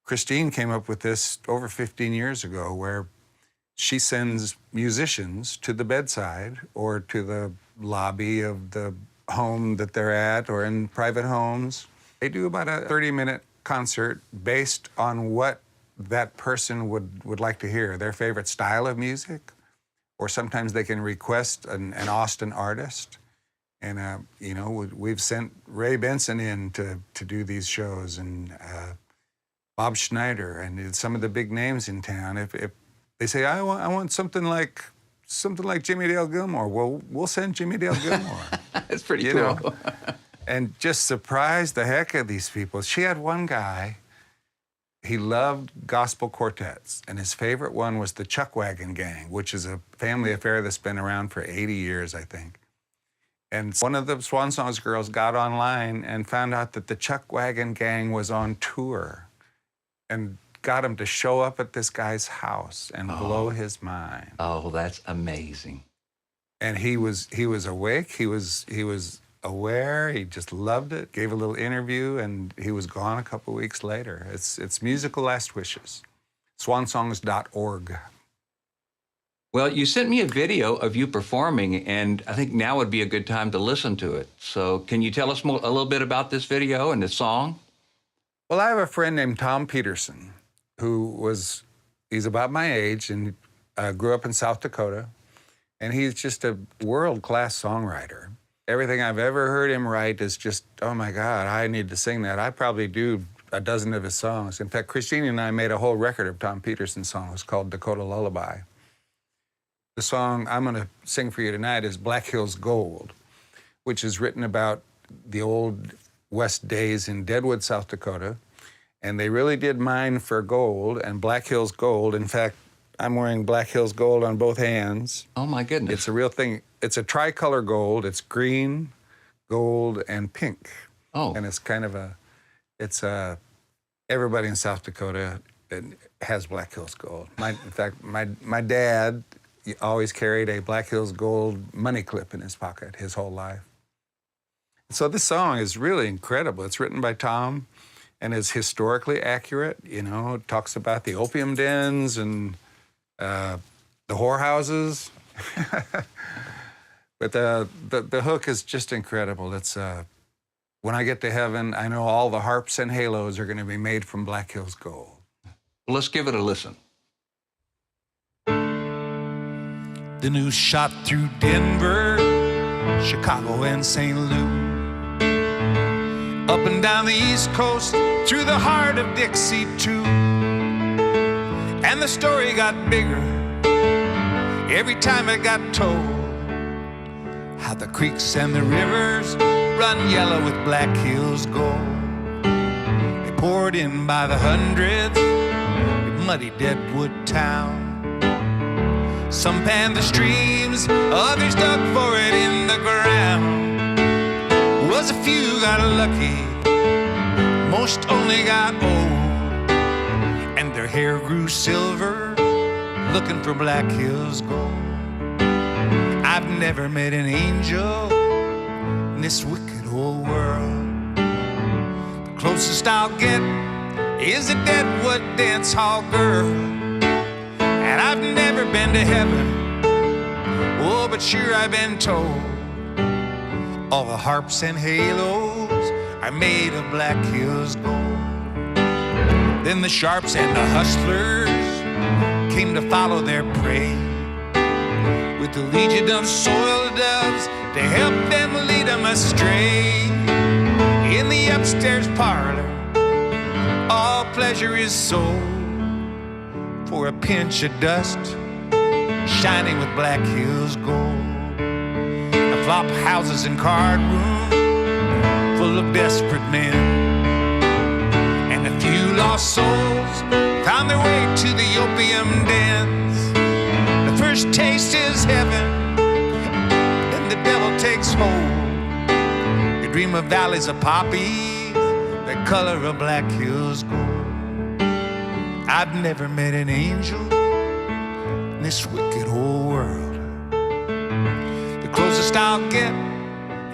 Christine came up with this over 15 years ago, where she sends musicians to the bedside or to the lobby of the home that they're at, or in private homes. They do about a 30-minute concert based on what that person would like to hear, their favorite style of music, or sometimes they can request an Austin artist. And, we've sent Ray Benson in to do these shows, and Bob Schneider, and some of the big names in town. If they say, I want something like Jimmy Dale Gilmore, well, we'll send Jimmy Dale Gilmore.
That's pretty cool.
And just surprise the heck out of these people. She had one guy, he loved gospel quartets, and his favorite one was the Chuckwagon Gang, which is a family affair that's been around for 80 years, I think. And one of the Swan Songs girls got online and found out that the Chuckwagon Gang was on tour, and got him to show up at this guy's house and blow his mind.
Oh, that's amazing.
And he was awake, he was aware, he just loved it, gave a little interview, and he was gone a couple weeks later. It's musical last wishes. Swansongs.org.
Well, you sent me a video of you performing, and I think now would be a good time to listen to it. So can you tell us a little bit about this video and the song?
Well, I have a friend named Tom Peterson, he's about my age and grew up in South Dakota, and he's just a world-class songwriter. Everything I've ever heard him write is just, oh my God, I need to sing that. I probably do a dozen of his songs. In fact, Christine and I made a whole record of Tom Peterson's songs called Dakota Lullaby. The song I'm going to sing for you tonight is Black Hills Gold, which is written about the old West days in Deadwood, South Dakota. And they really did mine for gold, and Black Hills Gold. In fact, I'm wearing Black Hills Gold on both hands.
Oh, my goodness.
It's a real thing. It's a tricolor gold. It's green, gold, and pink.
Oh.
And it's kind of everybody in South Dakota has Black Hills Gold. In fact, my dad always carried a Black Hills Gold money clip in his pocket his whole life. So this song is really incredible. It's written by Tom, and it's historically accurate. It talks about the opium dens and the whorehouses. But the hook is just incredible. It's when I get to heaven, I know all the harps and halos are going to be made from Black Hills Gold.
Well, let's give it a listen.
The news shot through Denver, Chicago, and St. Louis. Up and down the East Coast, through the heart of Dixie, too. And the story got bigger every time it got told. How the creeks and the rivers run yellow with Black Hills gold. They poured in by the hundreds, in muddy Deadwood town. Some panned the streams, others dug for it in the ground. Was a few got lucky, most only got old, and their hair grew silver, looking for Black Hills gold. I've never met an angel in this wicked old world. The closest I'll get is a Deadwood dance hall girl. And I've never been to heaven, oh, but sure I've been told all the harps and halos are made of Black Hills gold. Then the sharps and the hustlers came to follow their prey, with the legion of soil doves to help them lead them astray. In the upstairs parlor, all pleasure is sold for a pinch of dust, shining with Black Hills gold. The flop houses and card rooms full of desperate men, and a few lost souls found their way to the opium dens. The first taste is heaven, then the devil takes hold. They dream of valleys of poppies, the color of Black Hills gold. I've never met an angel in this wicked old world. The closest I'll get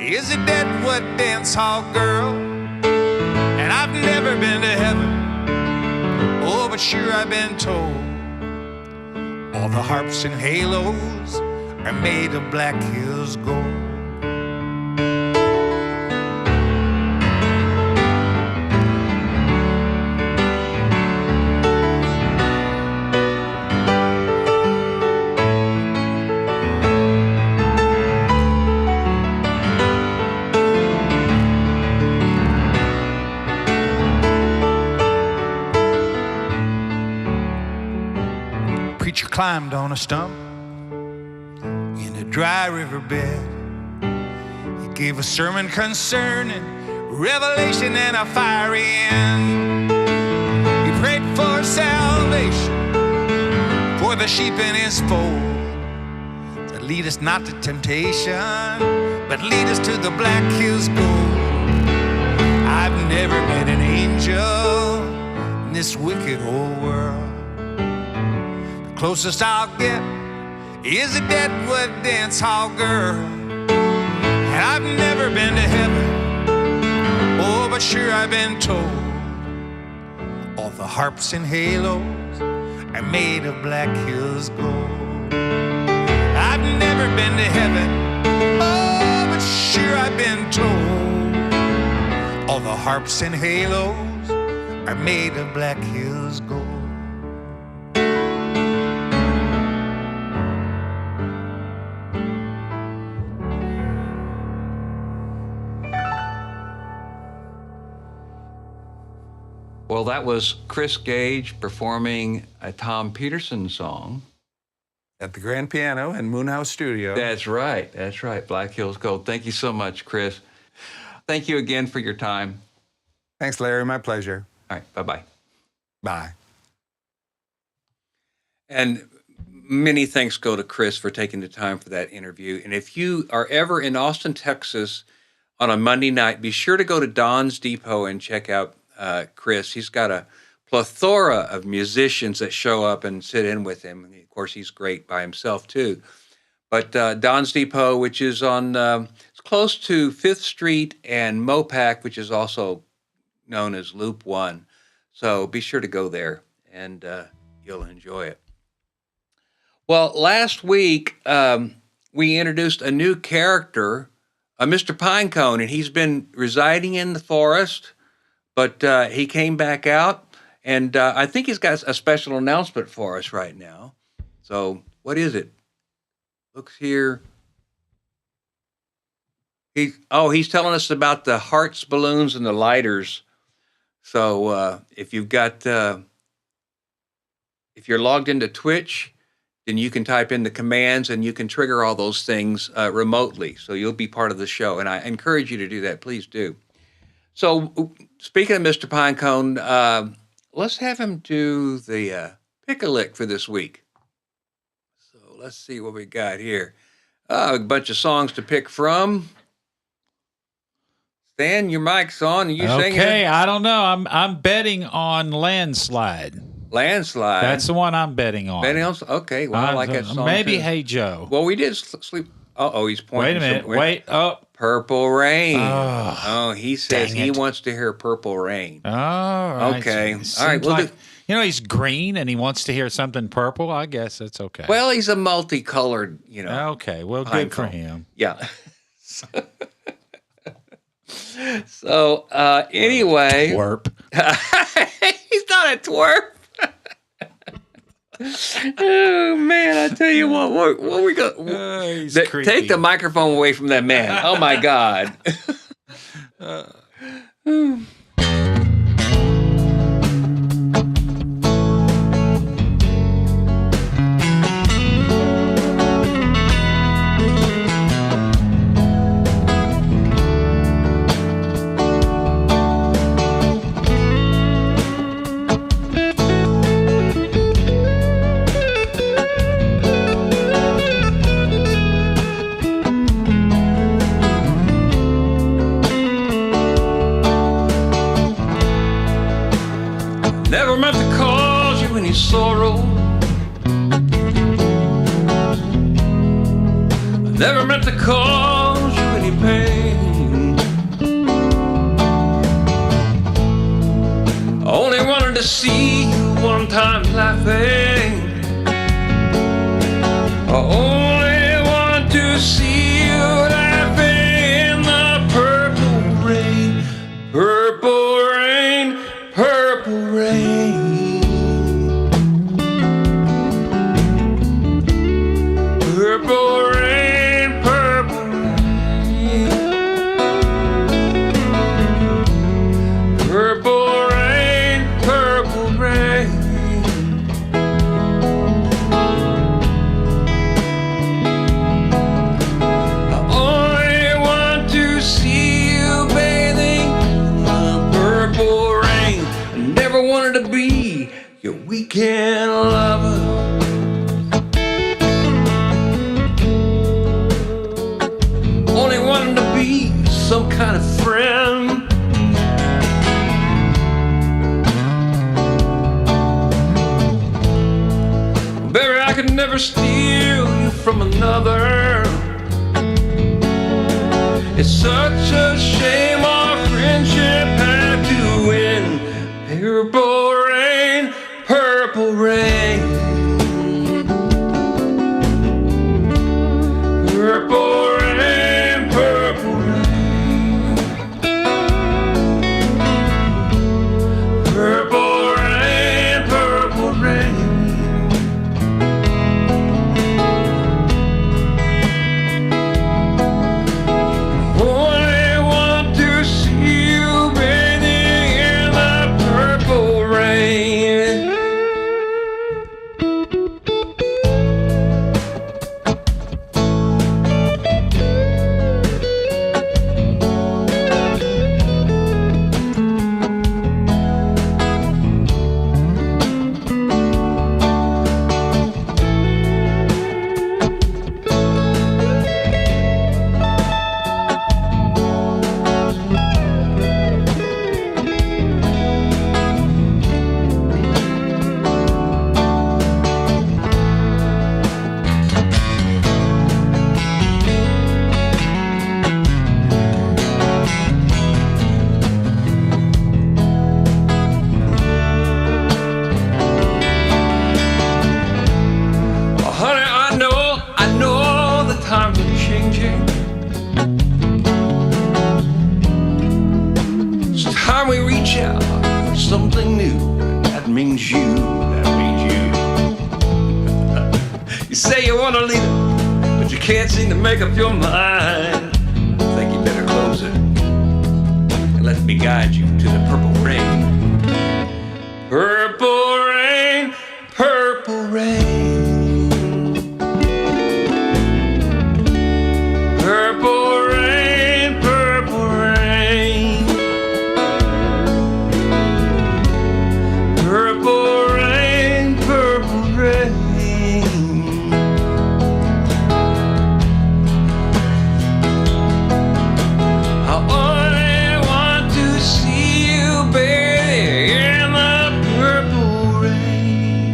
is a Deadwood dance hall girl. And I've never been to heaven, oh, but sure I've been told all the harps and halos are made of Black Hills gold. Preacher climbed on a stump in a dry riverbed. He gave a sermon concerning revelation and a fiery end. He prayed for salvation for the sheep in his fold, to lead us not to temptation, but lead us to the Black Hills gold. I've never met an angel in this wicked old world. Closest I'll get is a Deadwood dance hall girl. And I've never been to heaven, oh, but sure I've been told all the harps and halos are made of Black Hills gold. I've never been to heaven, oh, but sure I've been told all the harps and halos are made of Black Hills gold.
Well, that was Chris Gage performing a Tom Peterson song.
At the grand piano in Moonhouse Studio.
That's right. That's right. Black Hills Gold. Thank you so much, Chris. Thank you again for your time.
Thanks, Larry. My pleasure.
All right. Bye-bye.
Bye.
And many thanks go to Chris for taking the time for that interview. And if you are ever in Austin, Texas on a Monday night, be sure to go to Don's Depot and check out Chris. He's got a plethora of musicians that show up and sit in with him. And of course, he's great by himself too. But Don's Depot, which is on it's close to 5th Street and Mopac, which is also known as Loop 1. So be sure to go there and you'll enjoy it. Well, last week, we introduced a new character, Mr. Pinecone, and he's been residing in the forest, but he came back out, and I think he's got a special announcement for us right now. So, what is it? Looks here. He's telling us about the hearts, balloons, and the lighters. So if you've got, if you're logged into Twitch, then you can type in the commands and you can trigger all those things remotely. So you'll be part of the show, and I encourage you to do that. Please do. So speaking of Mr. Pinecone, let's have him do the pick a lick for this week. So let's see what we got here. A bunch of songs to pick from. Stan, your mic's on. Are you singing?
Okay, I don't know. I'm betting on Landslide.
Landslide.
That's the one I'm betting on.
Betting on. Okay, well, I like that song
Maybe
too.
Hey Joe.
Well, we did sleep. He's pointing.
Wait a minute.
somewhere.
Wait. Oh.
Purple Rain.
Oh,
He says
dang
he
it.
wants to hear Purple Rain.
All right.
Okay.
It
All right.
seems
We'll
like,
do.
he's green and he wants to hear something purple. I guess that's okay.
Well, he's a multicolored,
okay. Well, good for
Pinecone.
him.
Yeah. So anyway,
Twerp.
he's not a twerp. Oh man, I tell you what we got.
He's
Take
creepy.
the microphone away from that man. Oh my God. Never meant to cause you any sorrow. Never meant to cause you any pain. I only wanted to see you one time laughing. I only want to see you laughing in the purple rain. Purple rain, purple rain. Purple rain, purple rain. Purple rain, purple rain. I only want to see you bathing in the purple rain. I never wanted to be your weekend lover. Only wanted to be some kind of friend. Baby, I could never steal you from another. It's such a shame our friendship had to end. Purple rain, purple rain. Purple rain, purple rain. Purple rain, purple rain. Only want to see you bathing in the purple
something new. That means you. That means you. You say you want to leave it, but you can't seem to make up your mind. I think you better close it and let me guide you to the purple rain. Purple rain, purple rain. Purple rain, purple rain. Purple rain, purple rain. I only want to see you, baby, in the purple rain.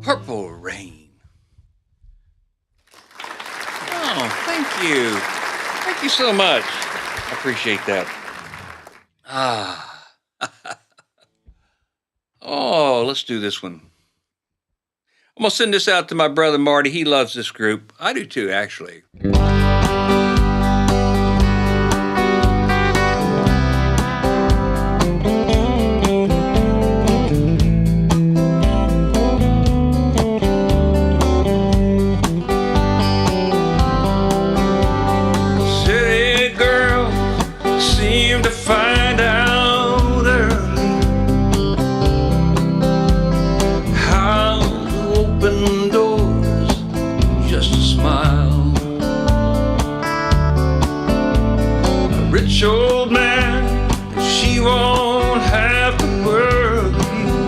Purple rain. Oh, thank you. Thank you so much. I appreciate that. Ah. Oh, let's do this one. I'm going to send this out to my brother Marty. He loves this group. I do too, actually. City girls seem to find out early how to open doors, just a smile. A rich old man, she won't have to work with you.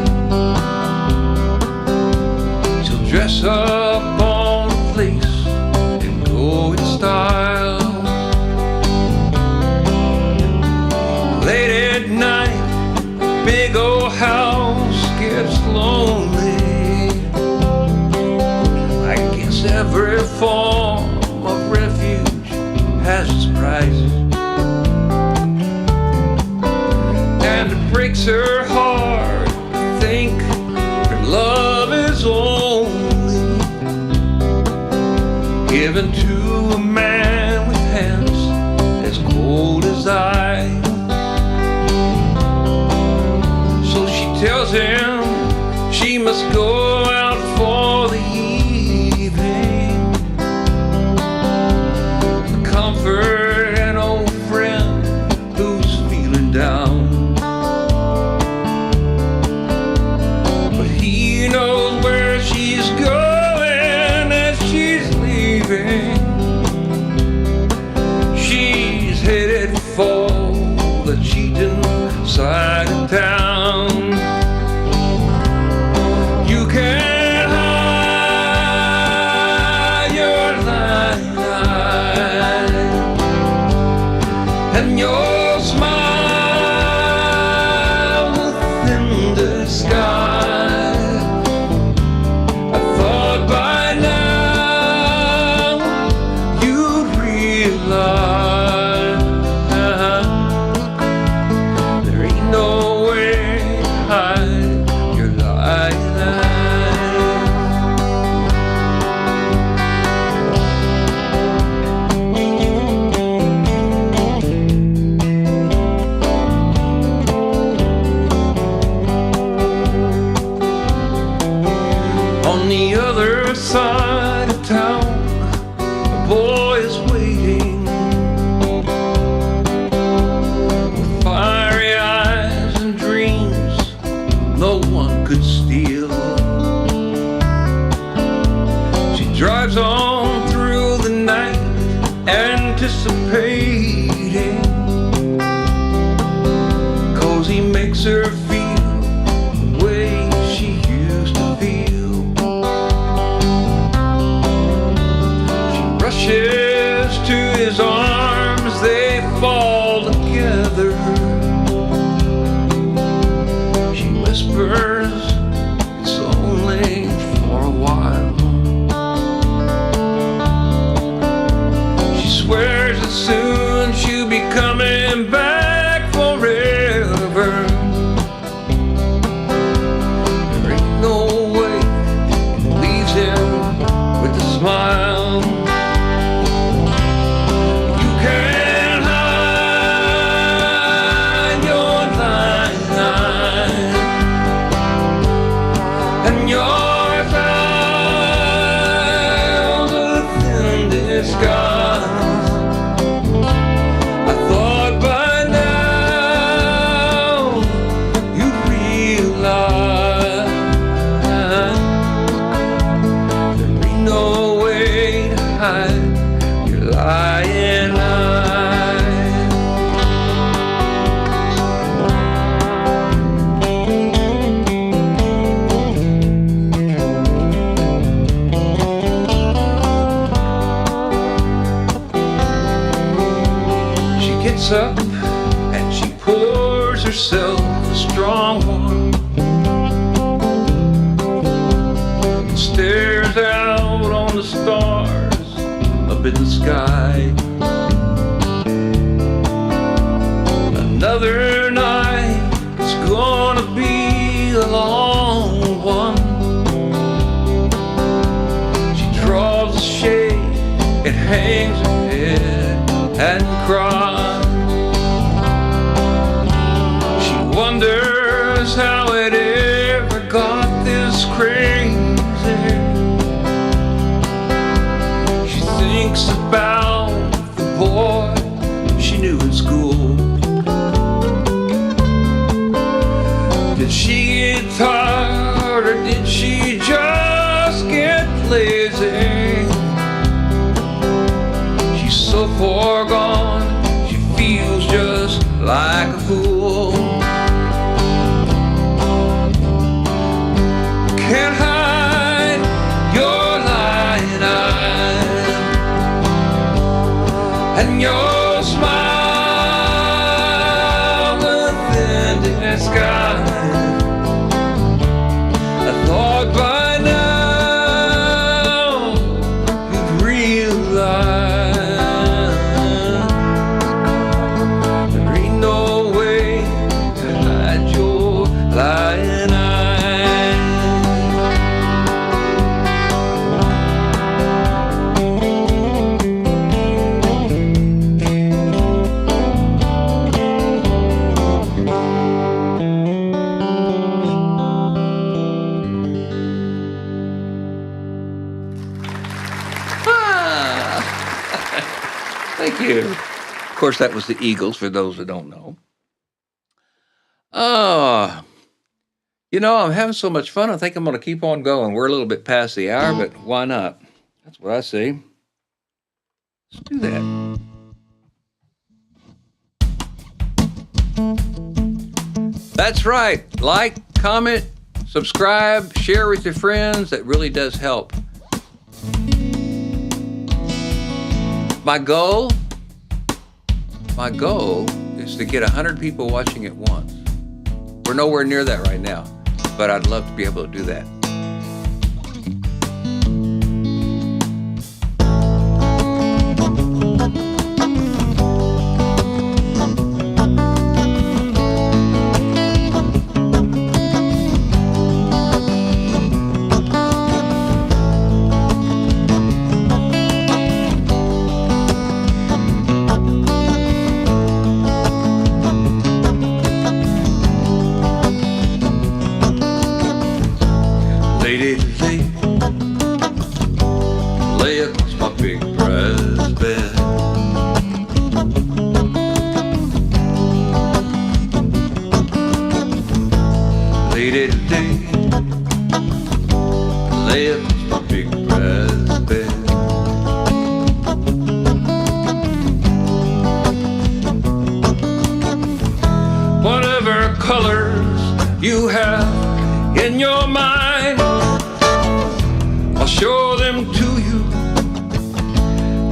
She'll dress up on the place and go in style. Late at night, big old house gets lonely. I guess every form of refuge has its price. And it breaks her heart to think her love is only given to a man with hands as cold as ice. So she tells him she must go out for the evening to comfort an old friend who's feeling down. But he knows where she's going as she's leaving. side of town, a boy is waiting with fiery eyes and dreams no one could steal. She drives on through the night, anticipating, 'cause he makes her feel the way she used to feel. She rushes to his arms, they fall together. She whispers, it's only for a while. She swears that soon she'll be coming back forever. There ain't no way it leaves him with a smile. You can't hide your line, and your vows are thin disguise. I thought by now you'd realize there ain't no way to hide your lying eyes. She gets up and she pours herself a strong one and stares out on the stars up in the sky. Another night, it's gonna be a long one. She draws a shade and hangs her head and cries. She wonders how it ever got this crazy. She thinks about the boy she knew in school. Did she get tired or did she just get lazy? She's so far gone, she feels just like a fool. Can't hide your lying eyes and your smile, the thin disguise. I thought by now you'd realize there ain't no way to hide your lying eyes. Thank you. Of course, that was the Eagles, for those that don't know. I'm having so much fun. I think I'm going to keep on going. We're a little bit past the hour, but why not? That's what I see. Let's do that. That's right. Like, comment, subscribe, share with your friends. That really does help. My goal is to get 100 people watching at once. We're nowhere near that right now, but I'd love to be able to do that.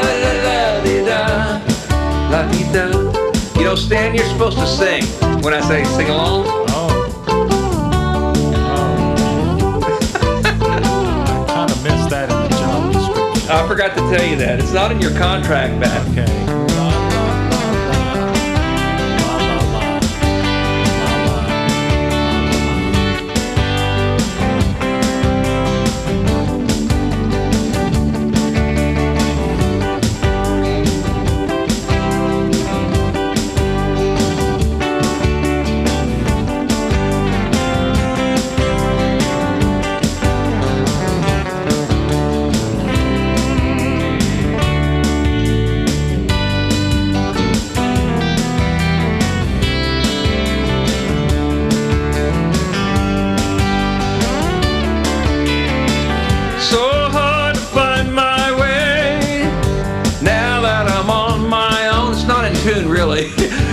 la-di-da, la-di-da. You know, Stan, you're supposed to sing when I say sing along.
Oh.
forgot to tell you that. It's not in your contract, Matt.
Okay. La, la, la, la. La, la, la.
So hard to find my way. Now that I'm on my own, it's not in tune really.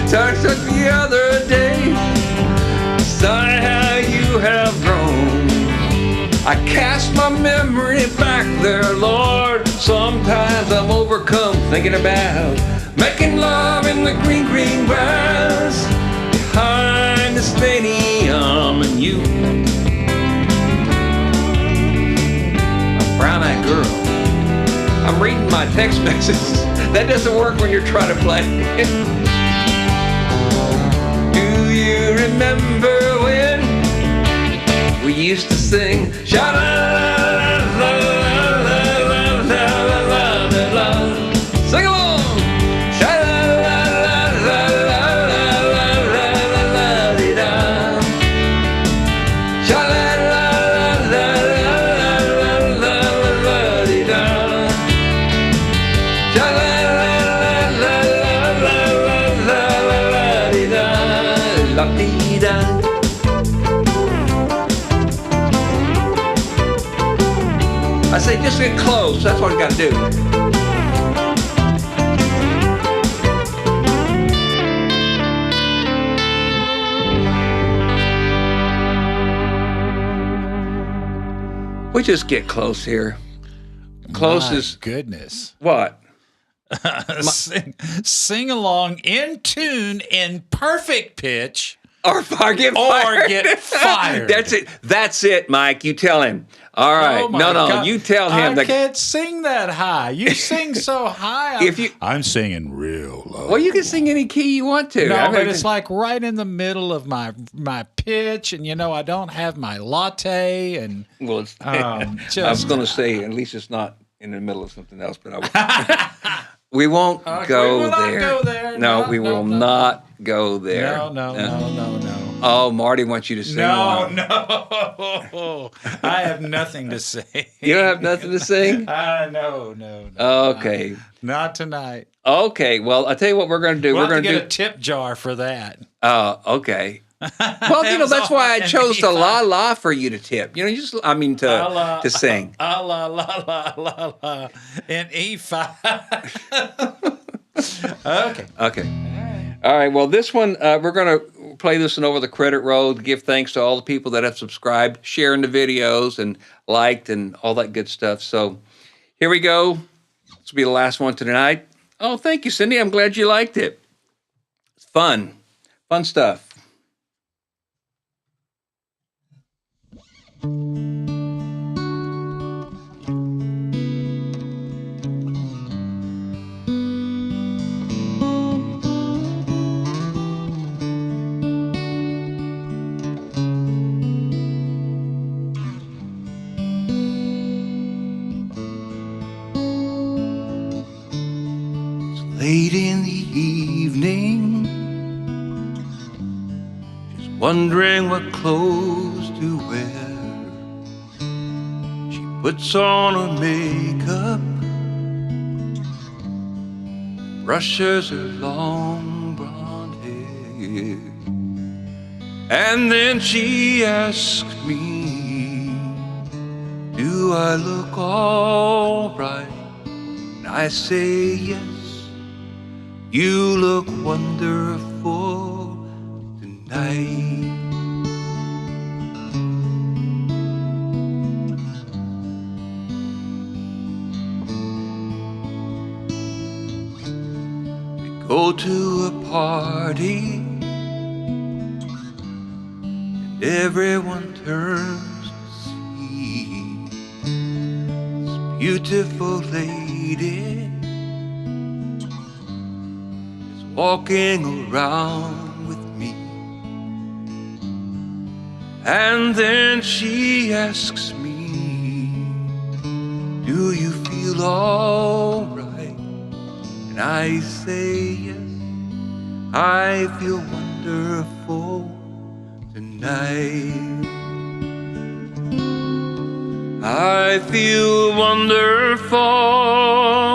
So I took the other day. Sigh how you have grown. I cast my memory back there, Lord. Sometimes I'm overcome thinking about making love in the green, green grass behind the stadium and you. Brown-eyed girl. I'm reading my text messages. That doesn't work when you're trying to play. Do you remember when we used to sing? Sha-la-la-la-la-la-la-la-la-la. Sing along. Sha-la-la-la-la-la-la-la-la-la-la-la. I say just get close. That's what you got to do. We just get close here. Close
My
is
goodness.
what?
Sing along in tune in perfect pitch.
Or get fired.
Get fired.
That's it, Mike. You tell him. All right.
Oh my
no.
God.
You tell him
I
that.
can't sing that high. You sing so high. I'm singing real low.
Well, you can sing any key you want to.
No,
I mean,
but it's like right in the middle of my pitch, and I don't have my latte, and
well, it's, I was going to say at least it's not in the middle of something else, but we won't go
we will
there.
not go there.
No, we will not go there.
No.
Oh, Marty wants you to sing.
No. I have nothing to say.
You don't have nothing to sing?
No.
Okay.
Not tonight.
Okay. Well, I'll tell you what we're going to do.
We'll
we're going
have
to
to get a tip jar for that.
Okay. Well, that's why I chose the la la for you to tip. To sing.
La la la in E5.
Okay. All right. Well, this one we're going to play this one over the credit roll. Give thanks to all the people that have subscribed, sharing the videos, and liked, and all that good stuff. So here we go. This will be the last one tonight. Oh, thank you, Cindy. I'm glad you liked it. It's fun stuff. Late in the evening, just wondering what clothes to wear. She puts on her makeup, brushes her long blonde hair, and then she asks me, do I look all right? And I say yes. You look wonderful tonight. We go to a party and everyone turns to see this beautiful lady lady is walking around with me. And then she asks me, do you feel all right? And I say yes, I feel wonderful tonight. I feel wonderful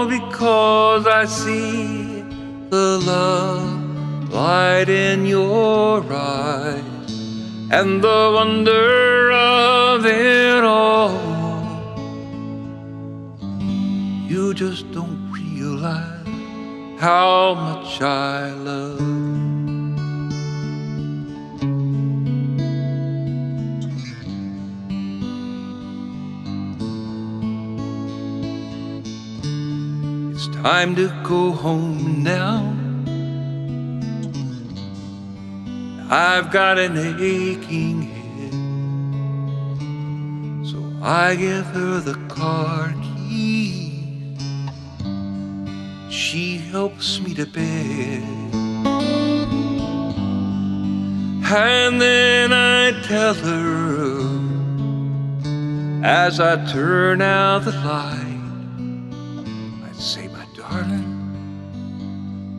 because I see the love light in your eyes and the wonder of it all. You just don't realize how much I love you. It's time to go home now. I've got an aching head, so I give her the car keys. She helps me to bed, and then I tell her as I turn out the light, I say, my darling,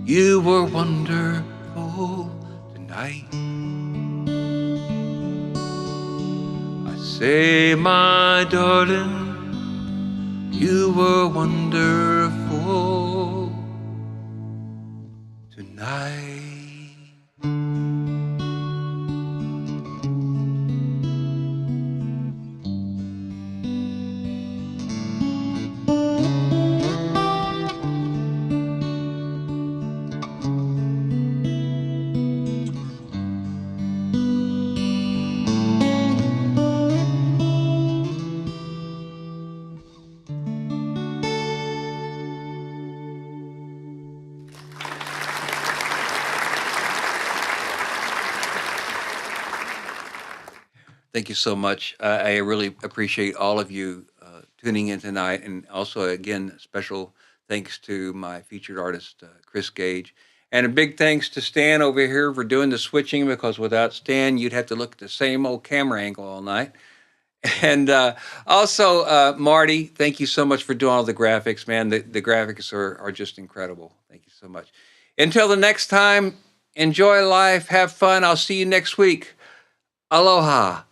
you were wonderful tonight. I say, my darling, you were wonderful tonight.
Thank you so much. I really appreciate all of you tuning in tonight. And also, again, special thanks to my featured artist, Chris Gage. And a big thanks to Stan over here for doing the switching, because without Stan, you'd have to look at the same old camera angle all night. And also, Marty, thank you so much for doing all the graphics, man. The graphics are just incredible. Thank you so much. Until the next time, enjoy life, have fun. I'll see you next week. Aloha.